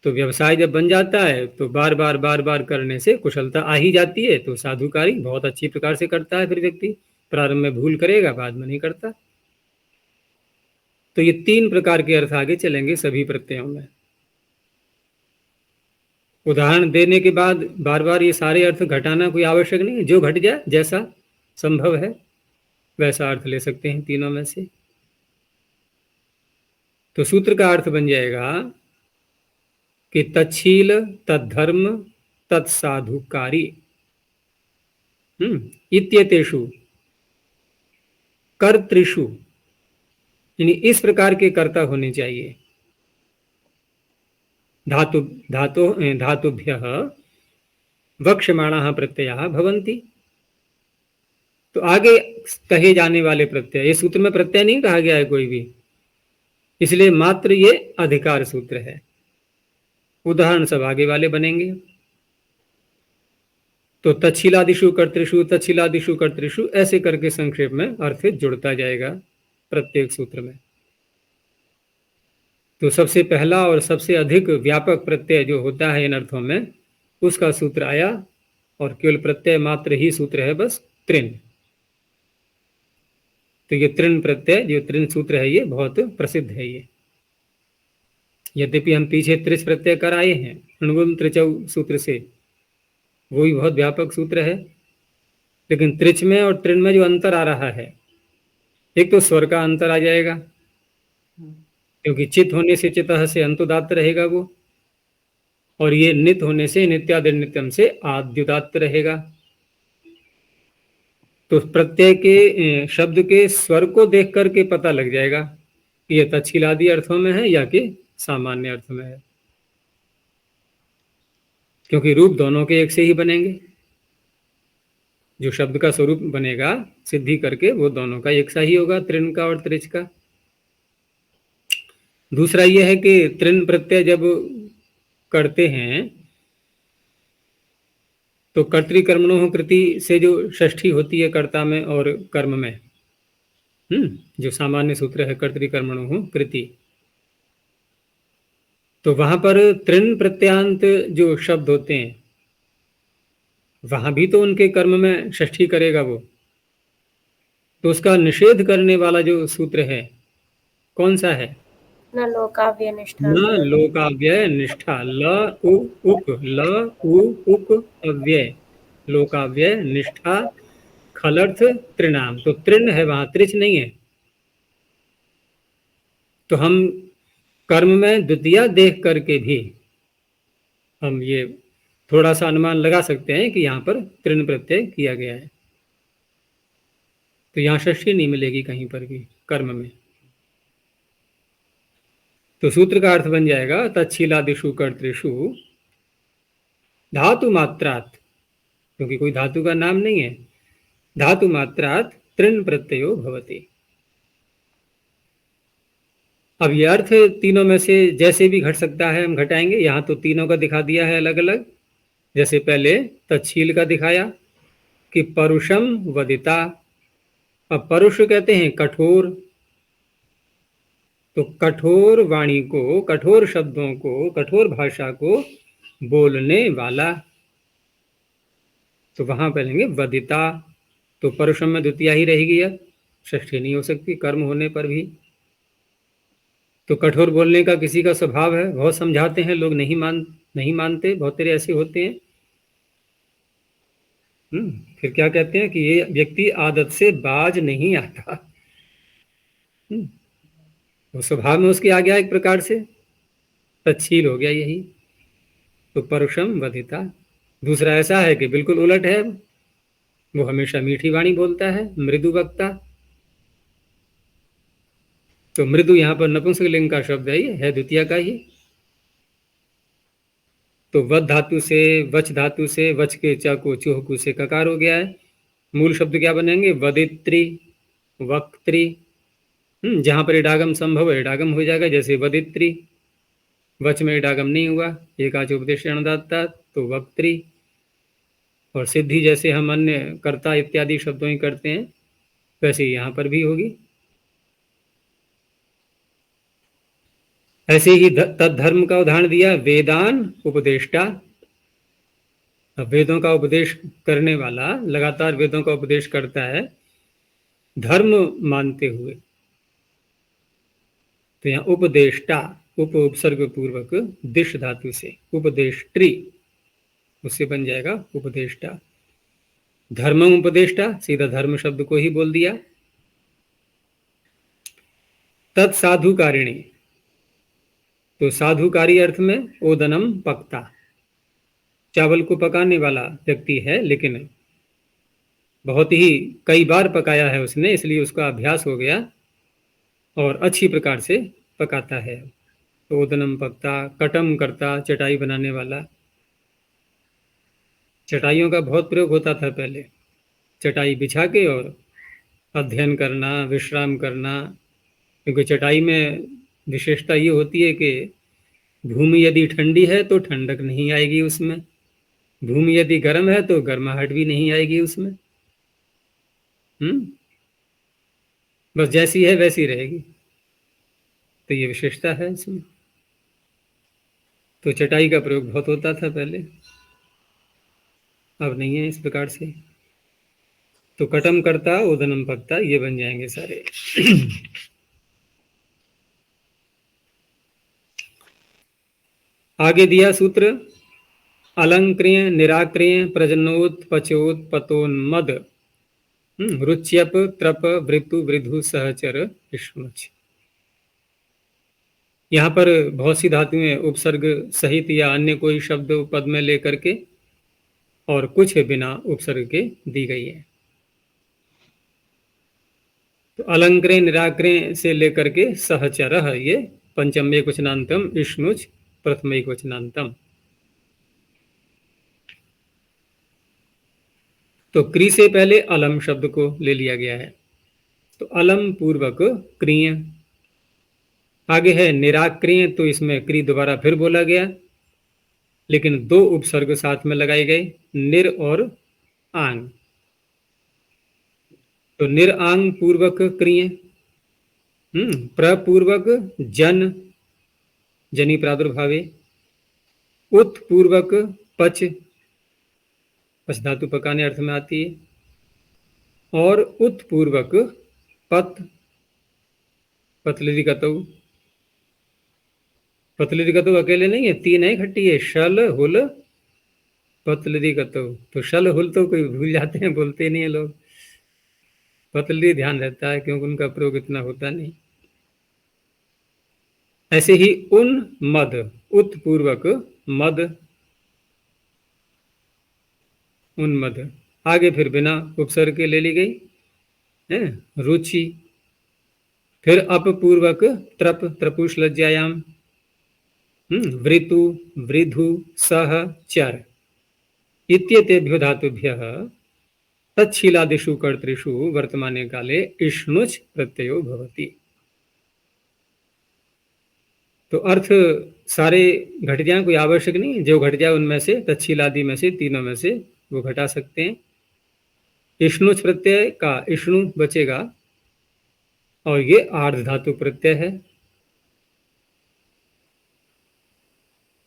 Speaker 1: तो व्यवसाय जब बन जाता है तो बार बार करने से कुशलता आ ही जाती है, तो साधुकारी बहुत अच्छी प्रकार से करता है। फिर व्यक्ति प्रारंभ में भूल करेगा, बाद में नहीं करता। तो ये तीन प्रकार के अर्थ आगे चलेंगे सभी प्रत्ययों में। उदाहरण देने के बाद बार बार ये सारे अर्थ घटाना कोई आवश्यक नहीं है, जो घट जाए, जैसा संभव है वैसा अर्थ ले सकते हैं तीनों में से। तो सूत्र का अर्थ बन जाएगा कि तच्छील तद्धर्म तत्साधुकारी इत्येतेषु कर्तृषु, यानी इस प्रकार के कर्ता होने चाहिए। धातुभ्यः वक्ष्यमाणाः प्रत्ययाः भवन्ति। तो आगे कहे जाने वाले प्रत्यय, ये सूत्र में प्रत्यय नहीं कहा गया है कोई भी, इसलिए मात्र ये अधिकार सूत्र है। उदाहरण सब आगे वाले बनेंगे। तो तच्छीलादिषु कर्तृषु, तच्छीलादिषु कर्तृषु, ऐसे करके संक्षेप में अर्थ जुड़ता जाएगा प्रत्येक सूत्र में। तो सबसे पहला और सबसे अधिक व्यापक प्रत्यय जो होता है इन अर्थों में, उसका सूत्र आया, और केवल प्रत्यय मात्र ही सूत्र है, बस त्रिन। तो ये तृण प्रत्यय, जो तृण सूत्र है, ये बहुत प्रसिद्ध है। ये यद्यपि हम पीछे त्रिच प्रत्यय कर आए हैं अणुगुण त्रिचौ सूत्र से, वो भी बहुत व्यापक सूत्र है, लेकिन त्रिच में और तृण में जो अंतर आ रहा है, एक तो स्वर का अंतर आ जाएगा, क्योंकि चित होने से चितः से अंतुदात्त रहेगा वो, और ये नित होने से नित्यादि नित्यम से आद्युदात्त रहेगा। तो प्रत्यय के शब्द के स्वर को देख करके पता लग जाएगा कि ये तच्छीलादि अर्थों में है या कि सामान्य अर्थ में है, क्योंकि रूप दोनों के एक से ही बनेंगे। जो शब्द का स्वरूप बनेगा सिद्धि करके, वो दोनों का एक सा ही होगा, तृण का और त्रिच का। दूसरा यह है कि तृण प्रत्यय जब करते हैं तो कर्तृकर्मणोः कृति से जो षष्ठी होती है कर्ता में और कर्म में, जो सामान्य सूत्र है कर्तृकर्मणोः कृति, तो वहां पर तृण प्रत्यांत जो शब्द होते हैं, वहां भी तो उनके कर्म में षष्ठी करेगा वो। तो उसका निषेध करने वाला जो सूत्र है कौन सा है?
Speaker 2: न लोकाव्य निष्ठा
Speaker 1: न लोकाव्यय निष्ठा, ल उ उप, ल उ उप अव्यय, लोकाव्यय निष्ठा खलर्थ त्रिनाम। तो तृण है वहां, त्रिच नहीं है। तो हम कर्म में द्वितीया देख करके भी हम ये थोड़ा सा अनुमान लगा सकते हैं कि यहाँ पर तृण प्रत्यय किया गया है। तो यहाँ षष्ठी नहीं मिलेगी कहीं पर भी कर्म में। तो सूत्र का अर्थ बन जाएगा तच्छीलादिषु कर्तृषु धातु मात्रात, क्योंकि कोई धातु का नाम नहीं है, धातु मात्रात तृण प्रत्ययो भवति। अब ये अर्थ तीनों में से जैसे भी घट सकता है हम घटाएंगे। यहाँ तो तीनों का दिखा दिया है अलग अलग। जैसे पहले तच्छील का दिखाया कि परुषम वदिता। अब परुष कहते हैं कठोर, तो कठोर वाणी को, कठोर शब्दों को, कठोर भाषा को बोलने वाला, तो वहां पहलेंगे वदिता। तो परुषम में द्वितीया ही रहेगी, अब षष्ठी नहीं हो सकती कर्म होने पर भी। तो कठोर बोलने का किसी का स्वभाव है, बहुत समझाते हैं लोग, नहीं मानते, बहुत तेरे ऐसे होते हैं। फिर क्या कहते हैं कि ये व्यक्ति आदत से बाज नहीं आता। वो स्वभाव में उसके आ गया एक प्रकार से, तच्छील हो गया यही। तो परुषम वधिता। दूसरा ऐसा है कि बिल्कुल उलट है, वो हमेशा मीठी वाणी बोलता है, मृदु वक्ता। तो मृदु यहाँ पर नपुंसकलिंग का शब्द है द्वितीय का ही। तो वध धातु से, वच धातु से, वच के च को चुहकु से ककार हो गया है। मूल शब्द क्या बनेंगे? वदित्री, वक्त्री। जहां पर इडागम संभव है इडागम हो जाएगा, जैसे वदित्री। वच में इडागम नहीं हुआ, एकाच उपदेश अनुदात्ता, तो वक्त्री। और सिद्धि जैसे हम अन्य कर्ता इत्यादि शब्दों ही करते हैं, वैसे यहाँ पर भी होगी। ऐसे ही तद्धर्म का उदाहरण दिया, वेदान उपदेष्टा। वेदों का उपदेश करने वाला लगातार वेदों का उपदेश करता है धर्म मानते हुए। तो यहाँ उपदेष्टा, उपसर्ग पूर्वक दिश धातु से उपदेष्ट्री, उससे बन जाएगा उपदेष्टा। धर्म उपदेष्टा, सीधा धर्म शब्द को ही बोल दिया। तत्साधुकारिणी, तो साधुकारी अर्थ में ओदनम पक्ता, चावल को पकाने वाला व्यक्ति है, लेकिन बहुत ही कई बार पकाया है उसने, इसलिए उसका अभ्यास हो गया और अच्छी प्रकार से पकाता है। तो ओदनम पक्ता। कटम करता, चटाई बनाने वाला। चटाइयों का बहुत प्रयोग होता था पहले, चटाई बिछा के और अध्ययन करना, विश्राम करना। क्योंकि चटाई में विशेषता ये होती है कि भूमि यदि ठंडी है तो ठंडक नहीं आएगी उसमें, भूमि यदि गर्म है तो गर्माहट भी नहीं आएगी उसमें। बस जैसी है वैसी रहेगी। तो ये विशेषता है इसमें। तो चटाई का प्रयोग बहुत होता था पहले, अब नहीं है इस प्रकार से। तो कटम कर्ता उदनम भक्ता ये बन जाएंगे सारे। आगे दिया सूत्र, अलंक्रिय निराक्रिय प्रजनोत पचोत पतोन्मद रुच्यप त्रप वृतु वृधु सहचर विष्णुच। यहाँ पर बहुत सी धातुएं उपसर्ग सहित या अन्य कोई शब्द पद में लेकर के और कुछ बिना उपसर्ग के दी गई है। तो अलंकृ निराकृ से लेकर के सहचर ये पंचम एकवचनांतम, विष्णुच प्रथम एकवचनांतम। तो क्री से पहले अलम शब्द को ले लिया गया है, तो अलम पूर्वक क्रिय। आगे है निराक्रिय, तो इसमें क्री दोबारा फिर बोला गया, लेकिन दो उपसर्ग साथ में लगाए गए, निर और आंग। तो निर आंग पूर्वक क्रिय, प्रपूर्वक जन जनी प्रादुर्भावे, उत्पूर्वक पच पच धातु पकाने अर्थ में आती है, और उत्पूर्वक पत पतलिदी कतु। पतलिदी कतु अकेले नहीं है, तीन है इकट्ठी है, शल हुल पतलिदी कतु। तो शल हुल तो कोई भूल जाते हैं, बोलते नहीं है लोग, पतली ध्यान रहता है क्योंकि उनका प्रयोग इतना होता नहीं। ऐसे ही उन मद उत्पूर्वक मद उन्मद। आगे फिर बिना उपसर्ग के ले ली गई है रुचि। फिर अपपूर्वक त्रप त्रपुष लज्जायाम, वृतु वृधु सह चर इत्येतेभ्यो धातुभ्यः तच्छीलादिषु कर्तृषु वर्तमाने काले इष्णुच प्रत्ययो भवति। तो अर्थ सारे घट जाए, कोई आवश्यक नहीं, जो घट जाए उनमें से, तच्छीलादि में से, तीनों में से वो घटा सकते हैं। इष्णुच प्रत्यय का इष्णु बचेगा, और ये आर्ध धातु प्रत्यय है,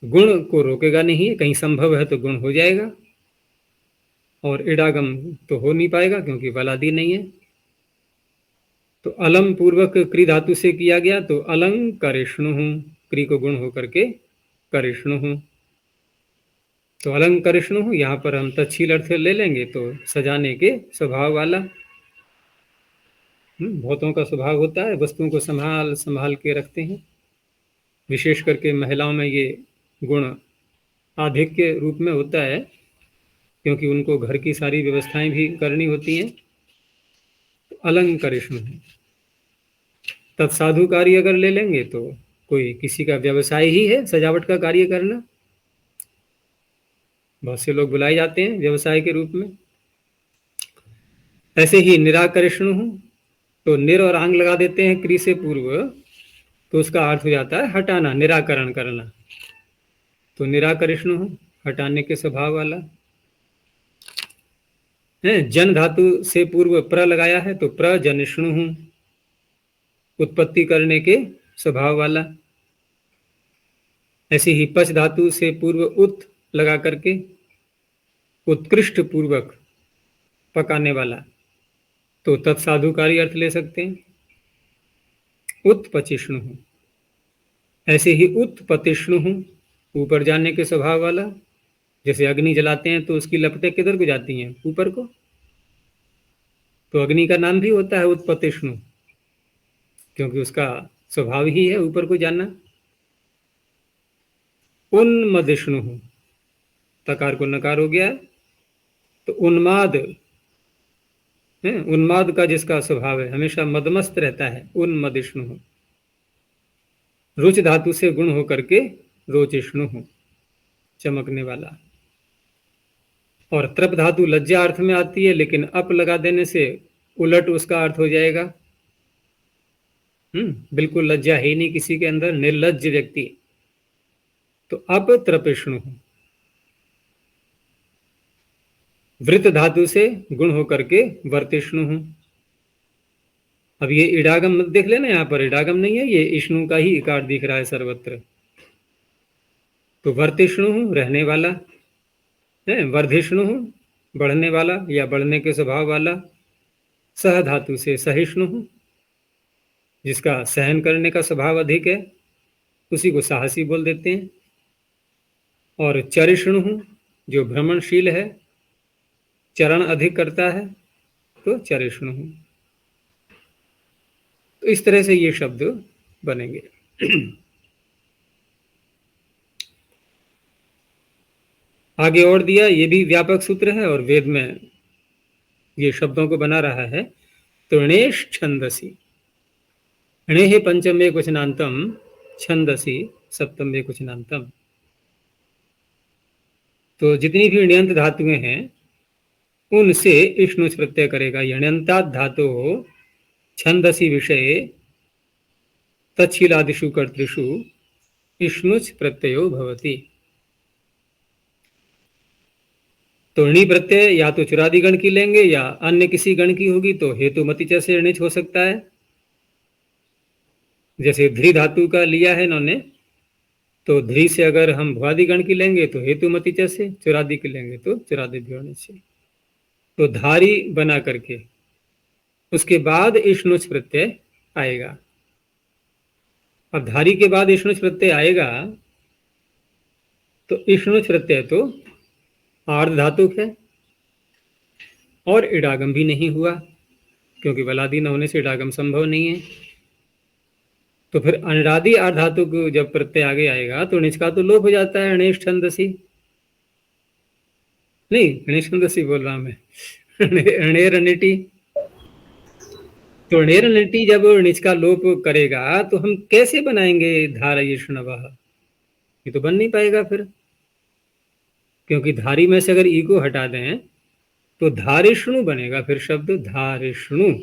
Speaker 1: गुण को रोकेगा नहीं, कहीं संभव है तो गुण हो जाएगा, और इडागम तो हो नहीं पाएगा क्योंकि वलादि नहीं है। तो अलम पूर्वक क्री धातु से किया गया, तो अलंग करिष्णु हूं, क्री को गुण होकर के करिष्णु हूं। तो अलंग करिष्णु हूं, यहाँ पर हम तच्छील अर्थ ले लेंगे, तो सजाने के स्वभाव वाला। बहुतों का स्वभाव होता है, वस्तुओं को संभाल संभाल के रखते हैं, विशेष करके महिलाओं में ये गुण अधिक के रूप में होता है, क्योंकि उनको घर की सारी व्यवस्थाएं भी करनी होती हैं। तो अलंग करिष्णु है। तत्साधु कार्य अगर ले लेंगे तो कोई किसी का व्यवसाय ही है सजावट का कार्य करना, बहुत से लोग बुलाए जाते हैं व्यवसाय के रूप में। ऐसे ही निराकरिष्णु हूं, तो निर और आंग लगा देते हैं क्री से पूर्व, तो उसका अर्थ हो जाता है हटाना, निराकरण करना। तो निराकरिष्णु हूं, हटाने के स्वभाव वाला है। जन धातु से पूर्व प्र लगाया है, तो प्रजनिष्णु हूं, उत्पत्ति करने के स्वभाव वाला। ऐसे ही पच धातु से पूर्व उत लगा करके उत्कृष्ट पूर्वक पकाने वाला, तो तत्साधुकारी अर्थ ले सकते हैं, उत्पचिष्णु हूं। ऐसे ही उत्पतिष्णु हूं, ऊपर जाने के स्वभाव वाला। जैसे अग्नि जलाते हैं तो उसकी लपटें किधर को जाती हैं, ऊपर को, तो अग्नि का नाम भी होता है उत्पतिष्णु, क्योंकि उसका स्वभाव ही है ऊपर को जाना। उन्मदिष्णु हूं, तकार को नकार हो गया, तो उन्माद है, उन्माद का जिसका स्वभाव है हमेशा मदमस्त रहता है, उन्मदिष्णु हूं। रुच धातु से गुण होकर के रोचिष्णु हूं, चमकने वाला। और त्रप धातु लज्जा अर्थ में आती है, लेकिन अप लगा देने से उलट उसका अर्थ हो जाएगा, बिल्कुल लज्जा है ही नहीं किसी के अंदर, निर्लज्ज व्यक्ति। तो अप त्रपिष्णु हूं। वृत धातु से गुण होकर के वर्तिष्णु हूं। अब ये इडागम मत देख लेना, यहाँ पर इडागम नहीं है, ये इष्णु का ही इकार दिख रहा है सर्वत्र। तो वर्तिष्णु हूं, रहने वाला है, वर्धिष्णु हूं, बढ़ने वाला या बढ़ने के स्वभाव वाला, सह धातु से सहिष्णु, जिसका सहन करने का स्वभाव अधिक है, उसी को साहसी बोल देते हैं। और चरिष्णु, जो भ्रमणशील है, चरण अधिक करता है, तो चरिष्णु। तो इस तरह से ये शब्द बनेंगे। आगे और दिया, ये भी व्यापक सूत्र है और वेद में ये शब्दों को बना रहा है। तृणेश छंदसी, णे पंचमे क्वचनांतम, छंदसी सप्तमे क्वचनांतम। तो जितनी भी ण्यंत धातुएं हैं उनसे इष्णुच प्रत्यय करेगा। यण्यंतात धातु छंदसी विषय तच्छीलादिषु कर्तृषु इष्णुच प्रत्ययो भवति। तो णी प्रत्यय या तो चुरादि गण की लेंगे या अन्य किसी गण की होगी, तो हेतुमति से णिच हो सकता है। जैसे ध्री धातु का लिया है इन्होंने, तो ध्री से अगर हम भुआदि गण की लेंगे तो हेतुमति से, चुरादि की लेंगे तो चुरादि भ्योनि से। तो धारी बना करके उसके बाद इष्णुच प्रत्यय आएगा। अब धारी के बाद इष्णुच प्रत्यय आएगा तो इष्णुच प्रत्यय तो आर्ध धातुक है और इडागम भी नहीं हुआ, क्योंकि बलादि न होने से इडागम संभव नहीं है। तो फिर अनिरादि आर्ध धातुक जब प्रत्यय आगे आएगा तो णिच का तो लोप हो जाता है। णेश छंदसी, नहीं णेश छंदसी बोल रहा मैं, णेर णिटी। तो णेर णिटी जब णिच का लोप करेगा तो हम कैसे बनाएंगे धारयिष्णवः? ये तो बन नहीं पाएगा फिर, क्योंकि धारी में से अगर ई को हटा दें तो धारिष्णु बनेगा फिर शब्द, धारिष्णु,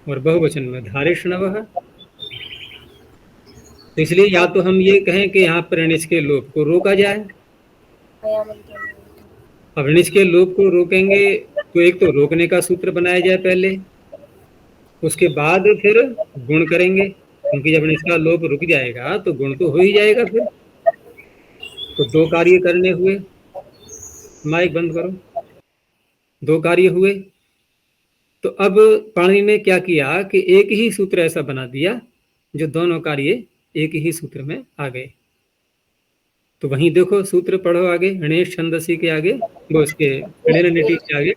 Speaker 1: और बहुवचन में धारिष्णवः। तो इसलिए या तो हम ये कहें कि यहाँ पर णिच के लोप को रोका जाए। अब णिच के लोप को रोकेंगे तो एक तो रोकने का सूत्र बनाया जाए पहले, उसके बाद फिर गुण करेंगे, क्योंकि जब णिच का लोप रुक जाएगा तो गुण तो हो ही जाएगा फिर। तो दो कार्य करने हुए, माइक बंद करो, दो कार्य हुए। तो अब पाणिनि ने क्या किया कि एक ही सूत्र ऐसा बना दिया जो दोनों कार्य एक ही सूत्र में आ गए। तो वहीं देखो सूत्र पढ़ो आगे, णेश छंदसी के आगे, वो उसके णेर णिटी के आगे,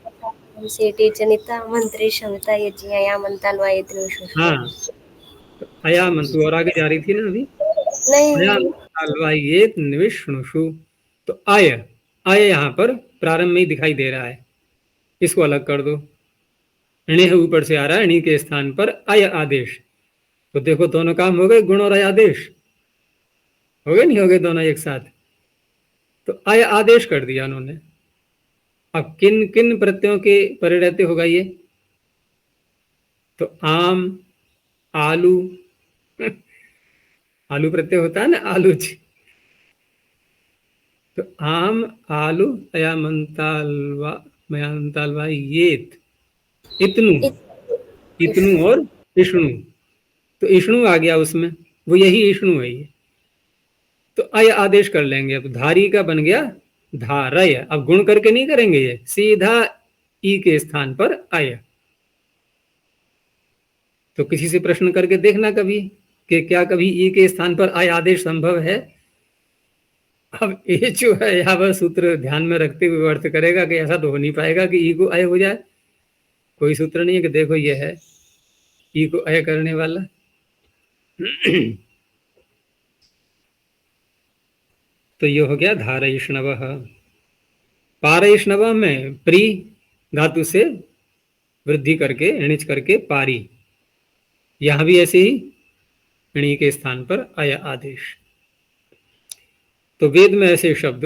Speaker 2: सेठी जनिता मंत्री क्षमता यज्ञ या मंताल वायद्रोष।
Speaker 1: हाँ तो अया मंतु, और आगे जा रही थी ना अभी,
Speaker 2: नहीं
Speaker 1: अया मंताल वायेत निविष्णुषु। तो आय, आय यहाँ पर प्रारंभ में ही दिखाई दे रहा है, इसको अलग कर दो। णे ऊपर से आ रहा है, णी के स्थान पर अय आदेश। तो देखो दोनों काम हो गए, गुण और अय आदेश हो गए, नहीं हो गए दोनों एक साथ। तो अय आदेश कर दिया उन्होंने। अब किन किन प्रत्ययों के परे रहते होगा ये? तो आम, आलू, आलू प्रत्यय होता है ना, आलूच। तो आम, आलू, अयामंतालवा, मयांतालवा, येत, इतनु, इतनु और इष्णु। तो इष्णु आ गया उसमें, वो यही इष्णु है ये। तो अय आदेश कर लेंगे। अब धारी का बन गया धारय। अब गुण करके नहीं करेंगे, ये सीधा ई के स्थान पर अय। तो किसी से प्रश्न करके देखना कभी कि क्या कभी ई के स्थान पर अय आदेश संभव है। अब ये जो है यहाँ पर सूत्र ध्यान में रखते हुए अर्थ करेगा कि ऐसा तो हो नहीं पाएगा कि ई को अय हो जाए। कोई सूत्र नहीं है कि देखो ये है ई को अय करने वाला। तो ये हो गया धारयिष्णवः। पारयिष्णव में प्री धातु से वृद्धि करके णिच करके पारी, यहां भी ऐसे ही णी के स्थान पर अय आदेश। तो वेद में ऐसे शब्द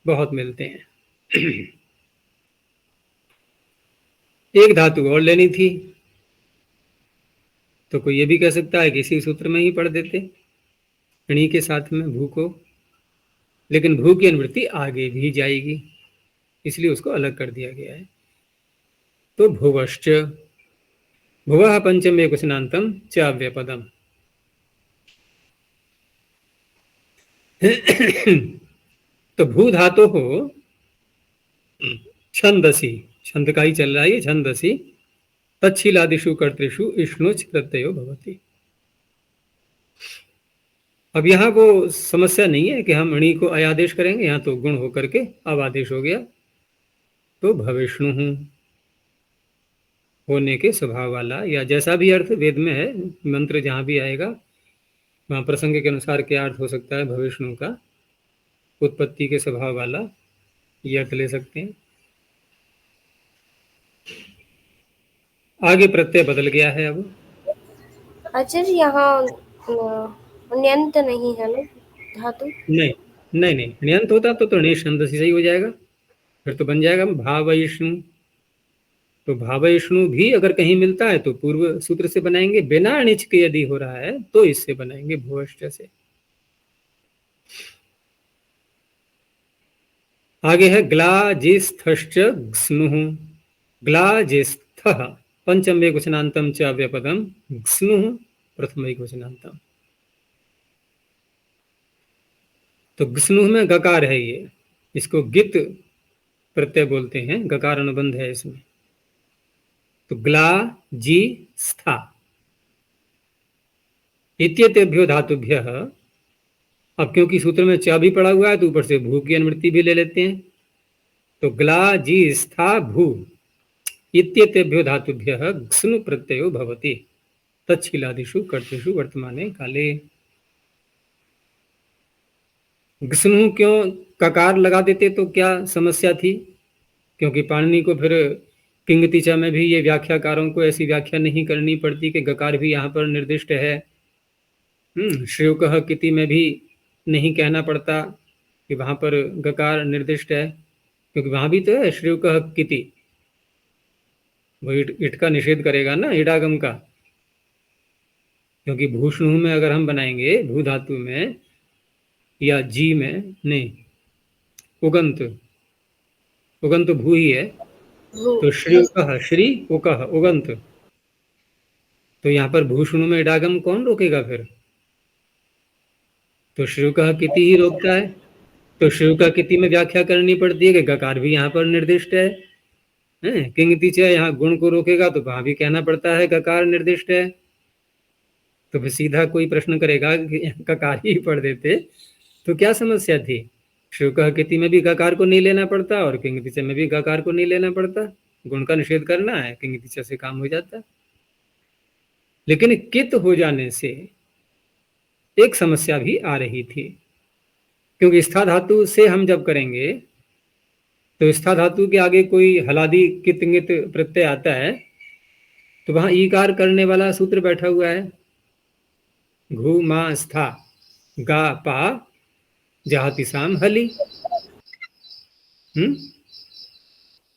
Speaker 1: बहुत मिलते हैं। एक धातु और लेनी थी तो कोई ये भी कह सकता है कि इसी सूत्र में ही पढ़ देते णी के साथ में भू को, लेकिन भू की अनुवृत्ति आगे भी जाएगी, इसलिए उसको अलग कर दिया गया है। तो भुवश्च, भुवः पंचमे क्वचनांतम च अव्यपदम। तो भू धातु हो छंदसी, छंद का ही चल रहा है ये, छंदसी तच्छीलादिषु कर्तृषु इष्णुच प्रत्ययो भवति। अब यहाँ वो समस्या नहीं है कि हम अणि को अयादेश करेंगे, यहाँ तो गुण होकर के अब आदेश हो गया, तो भविष्णु हूँ होने के स्वभाव वाला, या जैसा भी अर्थ वेद में है, मंत्र जहाँ भी आएगा वहाँ प्रसंग के अनुसार क्या अर्थ हो सकता है भविष्णु का, उत्पत्ति के स्वभाव वाला, ये अर्थ ले सकते हैं। आगे प्रत्यय बदल गया है अब।
Speaker 2: आचार्य यहाँ ण्यंत नहीं है ना धातु?
Speaker 1: नहीं नहीं नहीं, ण्यंत होता तो णेश छंद से सही हो जाएगा, फिर तो बन जाएगा भावयिष्णु। तो भावयिष्णु भी अगर कहीं मिलता है तो पूर्व सूत्र से बनाएंगे, बिना अणिच के यदि हो रहा है तो इससे बनाएंगे भुवष्ट से। आगे है ग्लाजिस्थश्च ग्स्नुः। ग्लाजिस्थः पंचम एकवचनान्तम च अव्यपदम, ग्स्नुः प्रथम एकवचनान्तम। तो ग्स्नुः में गकार है, ये इसको गित प्रत्यय बोलते हैं, गकार अनुबंध है इसमें। तो ग्ला जी स्था इत्येतेभ्यो धातुभ्यः। अब क्योंकि सूत्र में च भी पड़ा हुआ है तो ऊपर से भू की अनुवृत्ति भी ले लेते हैं। तो ग्ला जी स्था भू इत्येतेभ्यो धातुभ्यः ग्स्नु प्रत्ययो भवति तच्छीलादिषु कर्तृषु वर्तमाने काले। ग्स्नु क्यों ककार लगा देते तो क्या समस्या थी? क्योंकि पाणिनि को फिर किंगतिचा में भी ये व्याख्याकारों को ऐसी व्याख्या नहीं करनी पड़ती कि गकार भी यहाँ पर निर्दिष्ट है। श्रेयोकः किति में भी नहीं कहना पड़ता कि वहाँ पर गकार निर्दिष्ट है, क्योंकि वहाँ भी तो है श्रेयोकः किति, वो इट का निषेध करेगा ना, इडागम का। क्योंकि भूष्णु में अगर हम बनाएंगे भू धातु में या जी में, नहीं उगंत, उगंत भू ही है, तो श्रेयोकः श्री उकः उगंत, तो यहाँ पर भूष्णु में इडागम कौन रोकेगा फिर? तो श्रेयोकः किति ही रोकता है। तो श्रेयोकः किति में व्याख्या करनी पड़ती है कि गकार भी यहाँ पर निर्दिष्ट है, किंगतिचा यहाँ गुण को रोकेगा तो वहां भी कहना पड़ता है गकार निर्दिष्ट है। तो फिर सीधा कोई प्रश्न करेगा कि गकार ही पढ़ देते तो क्या समस्या थी? श्रेयोकः किति में भी गकार को नहीं लेना पड़ता और किंगतिचा में भी गकार को नहीं लेना पड़ता, गुण का निषेध करना है, किंगतिचा से काम हो जाता। लेकिन कित हो जाने से एक समस्या भी आ रही थी, क्योंकि स्था धातु से हम जब करेंगे तो स्था धातु के आगे कोई हलादि कित इंगित प्रत्यय आता है तो वहां ईकार करने वाला सूत्र बैठा हुआ है, घू मा स्था गा पा जहाति साम हली,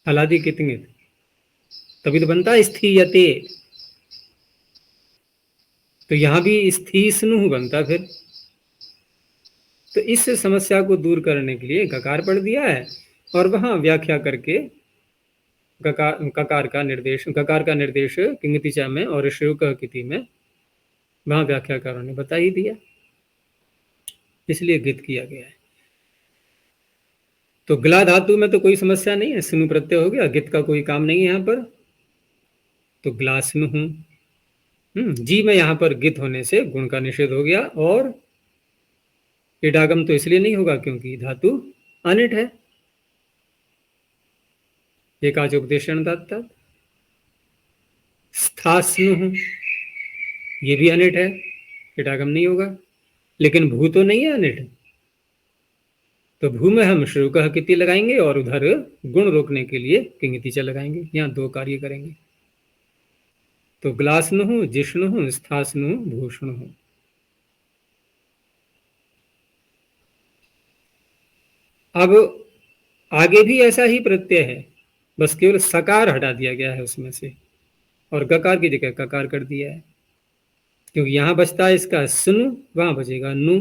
Speaker 1: हलादि कित इंगित, तभी तो बनता स्थीयते। तो यहां भी स्थीस्नु बनता फिर। तो इस समस्या को दूर करने के लिए गकार पढ़ दिया है और वहां व्याख्या करके गकार का निर्देश किंगतिचा में और श्रेयोकः किति में वहां व्याख्याकारों ने बता ही दिया, इसलिए गित किया गया है। तो ग्ला धातु में तो कोई समस्या नहीं है, स्नु प्रत्यय हो गया, गित का कोई काम नहीं है यहाँ पर, तो ग्लास्नु हूं। जी में यहाँ पर गित होने से गुण का निषेध हो गया, और इडागम तो इसलिए नहीं होगा क्योंकि धातु अनिट है, एकाच उपदेशनदाता। स्थास्नु ये भी अनिट है, इडागम नहीं होगा, लेकिन भू तो नहीं है अनिट, तो भू में हम श्रेयोकः किति लगाएंगे और उधर गुण रोकने के लिए किंगतिचा लगाएंगे, यहाँ दो कार्य करेंगे। तो ग्लास्नु जिष्णु स्थास्नु भूषणु। अब आगे भी ऐसा ही प्रत्यय है, बस केवल सकार हटा दिया गया है उसमें से और गकार की जगह ककार कर दिया है, क्योंकि यहां बचता है इसका स्नु, वहां बचेगा नु।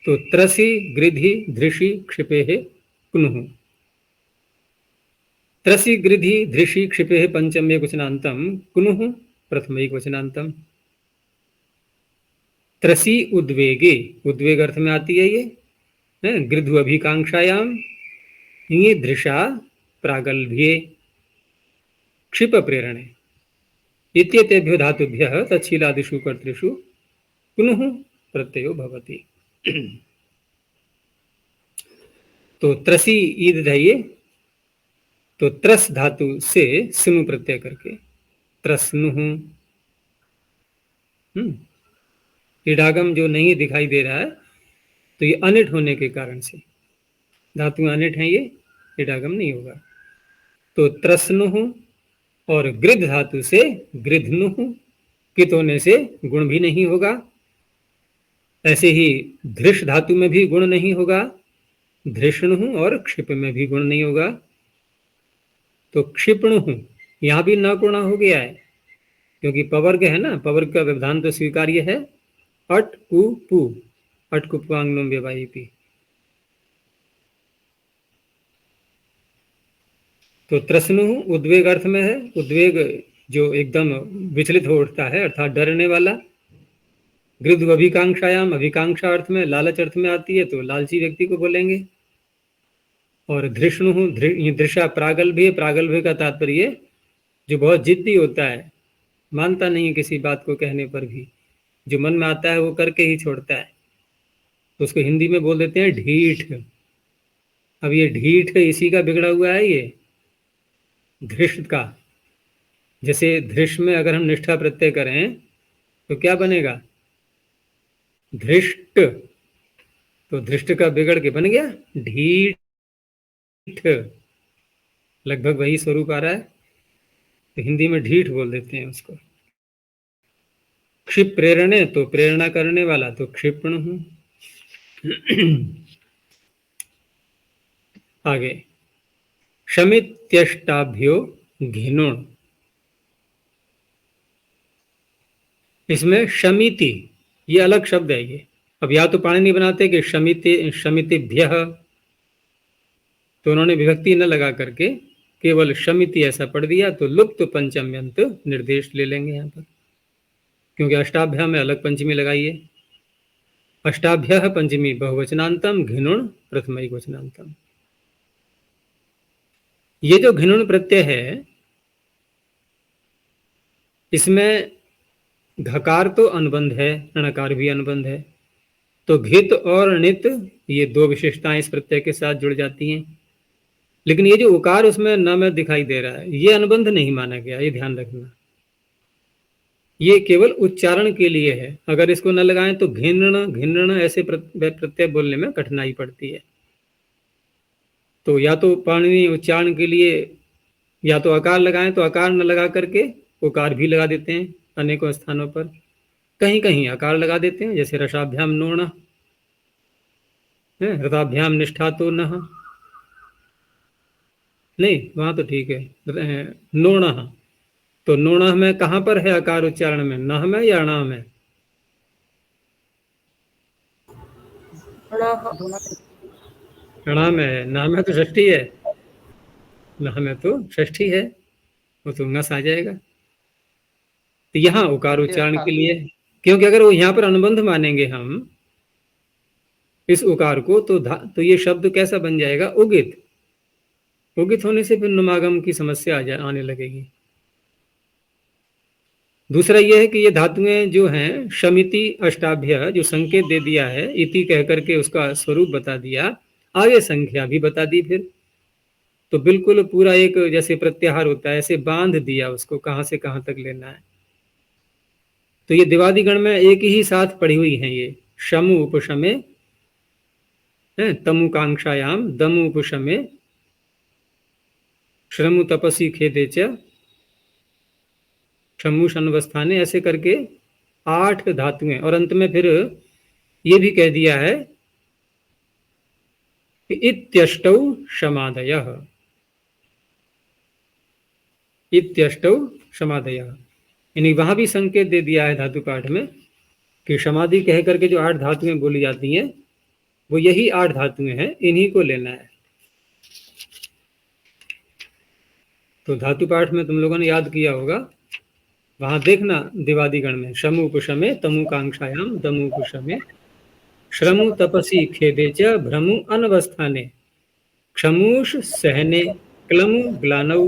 Speaker 1: तो त्रसी गृधि धृषि क्षिपे कुनुः। त्रसी गृधि धृषि क्षिपे पंचम एकवचनान्तम, कुनुः प्रथम एकवचनान्तम। त्रसी उद्वेगे, उद्वेग अर्थ में आती है ये, गृधु अभिकांक्षायाम, ये धृषा प्रागल्भ्ये, क्षिप प्रेरणे, इत्येतेभ्यो धातुभ्यः तच्छीलादिषु कर्तृषु पुनः प्रत्ययो भवति। तो त्रसी ईद धाइए, तो त्रस धातु से स्नु प्रत्यय करके त्रस्नुः। इडागम जो नहीं दिखाई दे रहा है तो ये अनिट होने के कारण से, धातु अनिट है, ये इडागम नहीं होगा। तो त्रस्नुः और गृध धातु से गृधनुः, कित होने से गुण भी नहीं होगा। ऐसे ही धृष धातु में भी गुण नहीं होगा, धृष्णुः और क्षिप में भी गुण नहीं होगा। तो क्षिपणुः यहां भी न गुणा हो गया है, क्योंकि पवर्ग है ना, पवर्ग का व्यवधान तो स्वीकार्य है। अट कु पु, अट कुपांगनम व्यवायिपी। तो त्रस्नुः उद्वेग अर्थ में है, उद्वेग जो एकदम विचलित हो उठता है अर्थात डरने वाला। गृध अभिकांक्षायाम, अभिकांक्षा अर्थ में, लालच अर्थ में आती है, तो लालची व्यक्ति को बोलेंगे। और धृष्णुः, दृशा प्रागल्भ है, प्रागल्भ का तात्पर्य जो बहुत जिद्दी होता है, मानता नहीं है किसी बात को कहने पर भी, जो मन में आता है वो करके ही छोड़ता है, तो उसको हिंदी में बोल देते हैं ढीठ। अब ये ढीठ इसी का बिगड़ा हुआ है, ये धृष्ट का। जैसे धृष्ट में अगर हम निष्ठा प्रत्यय करें तो क्या बनेगा, धृष्ट, तो धृष्ट का बिगड़ के बन गया ढीठ। लगभग वही स्वरूप आ रहा है, तो हिंदी में ढीठ बोल देते हैं उसको। क्षिप प्रेरणे, तो प्रेरणा करने वाला, तो क्षिपणुः। आगे शमित्यष्टाभ्यो घिनोण, इसमें शमिति ये अलग शब्द है ये। अब या तो पाणिनि बनाते कि शमिति शमितिभ्यः, तो उन्होंने विभक्ति न लगा करके केवल शमिति ऐसा पढ़ दिया, तो लुप्त पंचम्यंत निर्देश ले लेंगे यहाँ पर, क्योंकि अष्टाभ्या में अलग पंचमी लगाइए। अष्टाभ्यः पंचमी बहुवचनांतम, घिनुण प्रथम एकवचनांतम। ये जो घिनुण प्रत्यय है, इसमें घकार तो अनुबंध है, णकार भी अनुबंध है, तो घित और णित ये दो विशेषताएं इस प्रत्यय के साथ जुड़ जाती हैं। लेकिन ये जो उकार उसमें न में दिखाई दे रहा है, ये अनुबंध नहीं माना गया, ये ध्यान रखना। ये केवल उच्चारण के लिए है, अगर इसको न लगाएं तो घिन्न घिन्न ऐसे प्रत्यय बोलने में कठिनाई पड़ती है। तो या तो पाणिनि उच्चारण के लिए या तो आकार लगाएं, तो आकार न लगा करके उकार भी लगा देते हैं अनेकों स्थानों पर। कहीं कहीं आकार लगा देते हैं, जैसे रसाभ्याम नोण, रथाभ्याम निष्ठा तो न, नहीं वहां तो ठीक है नोण, तो नोण में कहां पर है आकार उच्चारण में, नह में या ण में? ण में है, न में तो षष्ठी है, न में तो षष्ठी है, वो तो नस आ जाएगा। तो यहाँ उकार उच्चारण के लिए, क्योंकि अगर वो यहाँ पर अनुबंध मानेंगे हम इस उकार को, तो ये शब्द कैसा बन जाएगा, उगित। उगित होने से फिर नुमागम की समस्या आने लगेगी। दूसरा यह है कि ये धातुएं जो हैं शमिति अष्टाभ्य, जो संकेत दे दिया है, इति कह करके उसका स्वरूप बता दिया, आगे संख्या भी बता दी, फिर तो बिल्कुल पूरा एक जैसे प्रत्याहार होता है ऐसे बांध दिया उसको, कहां से कहां तक लेना है। तो ये दिवादी गण में एक ही साथ पड़ी हुई हैं ये, शमु उपशमे, तमु कांक्षायाम, दमु उपशमे, श्रमु तपसी खेदे च, क्षमु शनवस्थाने, ऐसे करके 8 धातुएं। और अंत में फिर ये भी कह दिया है कि इत्यष्टौ शमादयः, इत्यष्टौ शमादयः, यानी वहां भी संकेत दे दिया है धातु पाठ में कि समाधि कह करके जो 8 धातुएं बोली जाती हैं वो यही 8 धातुएं हैं, इन्हीं को लेना है। तो धातु पाठ में तुम लोगों ने याद किया होगा, वहां देखना दिवादिगण में शमु उपशमे, तमु कांक्षायाम, दमु उपशमे, श्रमु तपसी खेदे च, भ्रमु अनवस्थाने, क्षमुष सहने, क्लमु ग्लानौ,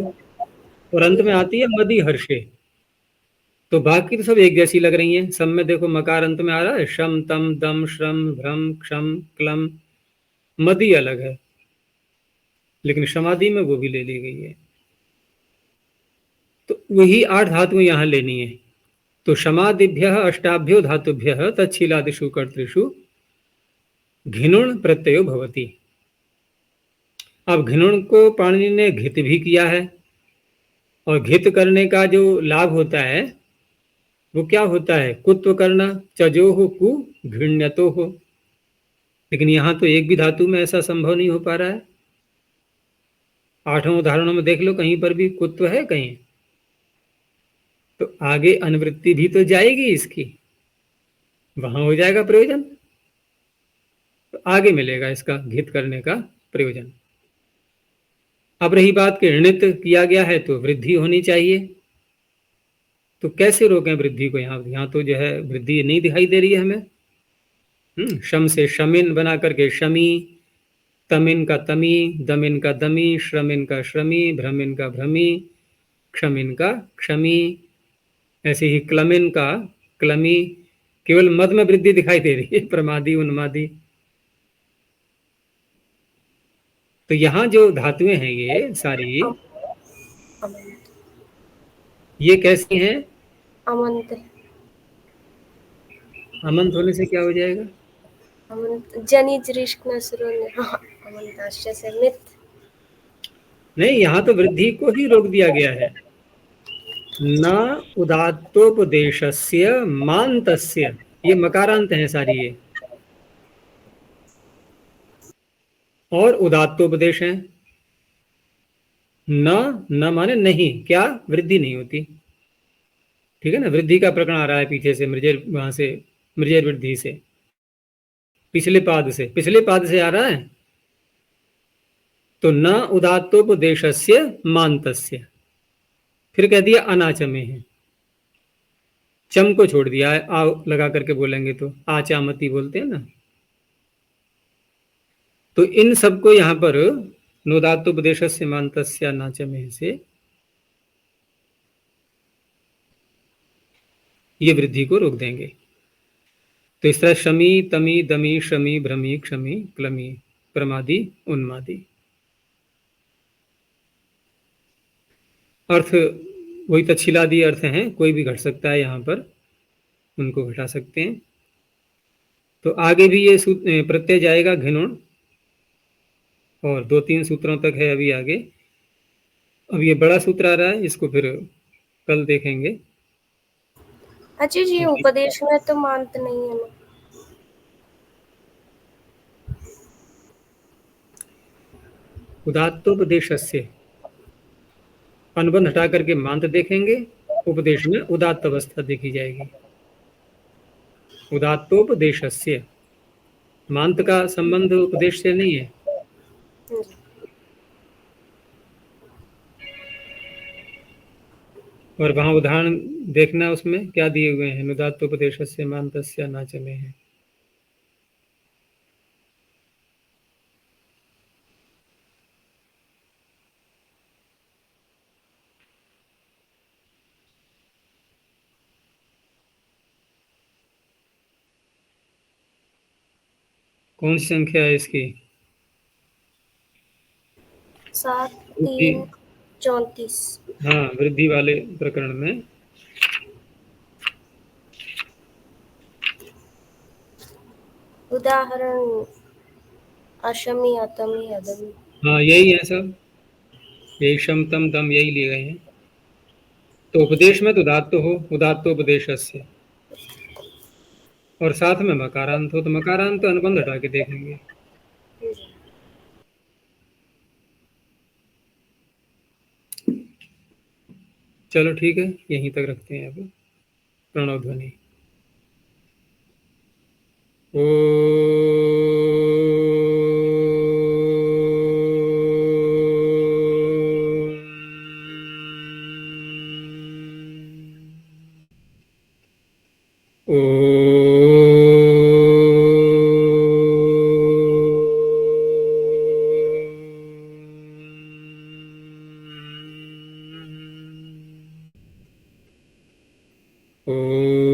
Speaker 1: और अंत में आती है मदि हर्षे। तो बाकी तो सब एक जैसी लग रही हैं। सब में देखो मकार अंत में आ रहा है, शम तम दम श्रम भ्रम क्षम क्लम, मदी अलग है, लेकिन समाधि में वो भी ले ली गई है। तो वही 8 धातुएं यहां लेनी है। तो समादिभ्य अष्टाभ्यो धातुभ्य तच्छीलादिषु कर्तृषु घिनुण प्रत्ययो भवति। अब घिनुण को पाणिनि ने घित भी किया है, और घित करने का जो लाभ होता है वो क्या होता है, कुत्व करना, चजो हो कु घृण्यतो हो। लेकिन यहां तो एक भी धातु में ऐसा संभव नहीं हो पा रहा है। 8 उदाहरणों में देख लो, कहीं पर भी कुत्व है कहीं, तो आगे अनुवृत्ति भी तो जाएगी इसकी, वहां हो जाएगा प्रयोजन, तो आगे मिलेगा इसका घित करने का प्रयोजन। अब रही बात कि ऋणित किया गया है तो वृद्धि होनी चाहिए, तो कैसे रोकें वृद्धि को? यहाँ तो जो है वृद्धि नहीं दिखाई दे रही है हमें। शम से शमिन बना करके शमी, तमिन का तमी, दमिन का दमी, श्रमिन का श्रमी, भ्रमिन का भ्रमी, क्षमिन का क्षमी, ऐसे ही क्लमिन का क्लमी। केवल मद में वृद्धि दिखाई दे रही है, प्रमादी उन्मादी। तो यहाँ जो धातुएं हैं ये सारी,
Speaker 2: अमंत
Speaker 1: ये कैसी हैं?
Speaker 2: अमंत
Speaker 1: अमंत होने से क्या हो जाएगा?
Speaker 2: अमंत जनिज रिष्ण सुरोन, हाँ अमंताश्च से मित।
Speaker 1: नहीं, यहाँ तो वृद्धि को ही रोक दिया गया है। न उदात्तोपदेशस्य मान्तस्य, ये मकारांत हैं सारी ये, और उदात्तोपदेश हैं। न माने नहीं, क्या? वृद्धि नहीं होती। ठीक है ना, वृद्धि का प्रकरण आ रहा है पीछे से, मृजेर, वहां से मृजेर वृद्धि से, पिछले पाद से आ रहा है। तो न उदात्तोपदेशस्य मान्तस्य, फिर कह दिया अनाचमे है, चम को छोड़ दिया है, आ लगा करके बोलेंगे तो आचामती बोलते हैं ना। तो इन सबको यहां पर नोदात्तोपदेशस्य मान्तस्य नाचमे से ये वृद्धि को रोक देंगे। तो इस तरह शमी तमी दमी शमी भ्रमी क्षमी क्लमी प्रमादी उन्मादी, अर्थ वही तच्छिलादि अर्थ हैं, कोई भी घट सकता है यहाँ पर, उनको घटा सकते हैं। तो आगे भी ये प्रत्यय जाएगा घिनुण, और 2-3 सूत्रों तक है अभी आगे। अब ये बड़ा सूत्र आ रहा है, इसको फिर कल देखेंगे।
Speaker 2: अच्छा जी, उपदेश में तो मानत नहीं है ना।
Speaker 1: उदात्तोपदेशस्य, अनुबंध हटा करके मांत देखेंगे, उपदेश में उदात्त अवस्था देखी जाएगी। उदात्तोपदेशस्य, मांत का संबंध उपदेश से नहीं है। और वहां उदाहरण देखना, उसमें क्या दिए हुए हैं, उदात्तोपदेशस्य मान्तस्य नाचमे है। कौन सी संख्या है इसकी?
Speaker 2: 7
Speaker 1: वृद्धि,
Speaker 2: 3 34।
Speaker 1: हाँ, वृद्धि वाले प्रकरण में।
Speaker 2: उदाहरण अशमी अतमी अदमी।
Speaker 1: हाँ, यही है सब, यही शम तम दम यही लिए गए हैं। तो उपदेश में तो उदात्त हो, उदात्तोपदेशस्य, और साथ में मकारांत हो, तो मकारांत तो अनुबंध हटा के देखेंगे। चलो ठीक है, यहीं तक रखते हैं अब। प्रणव ध्वनि। ओ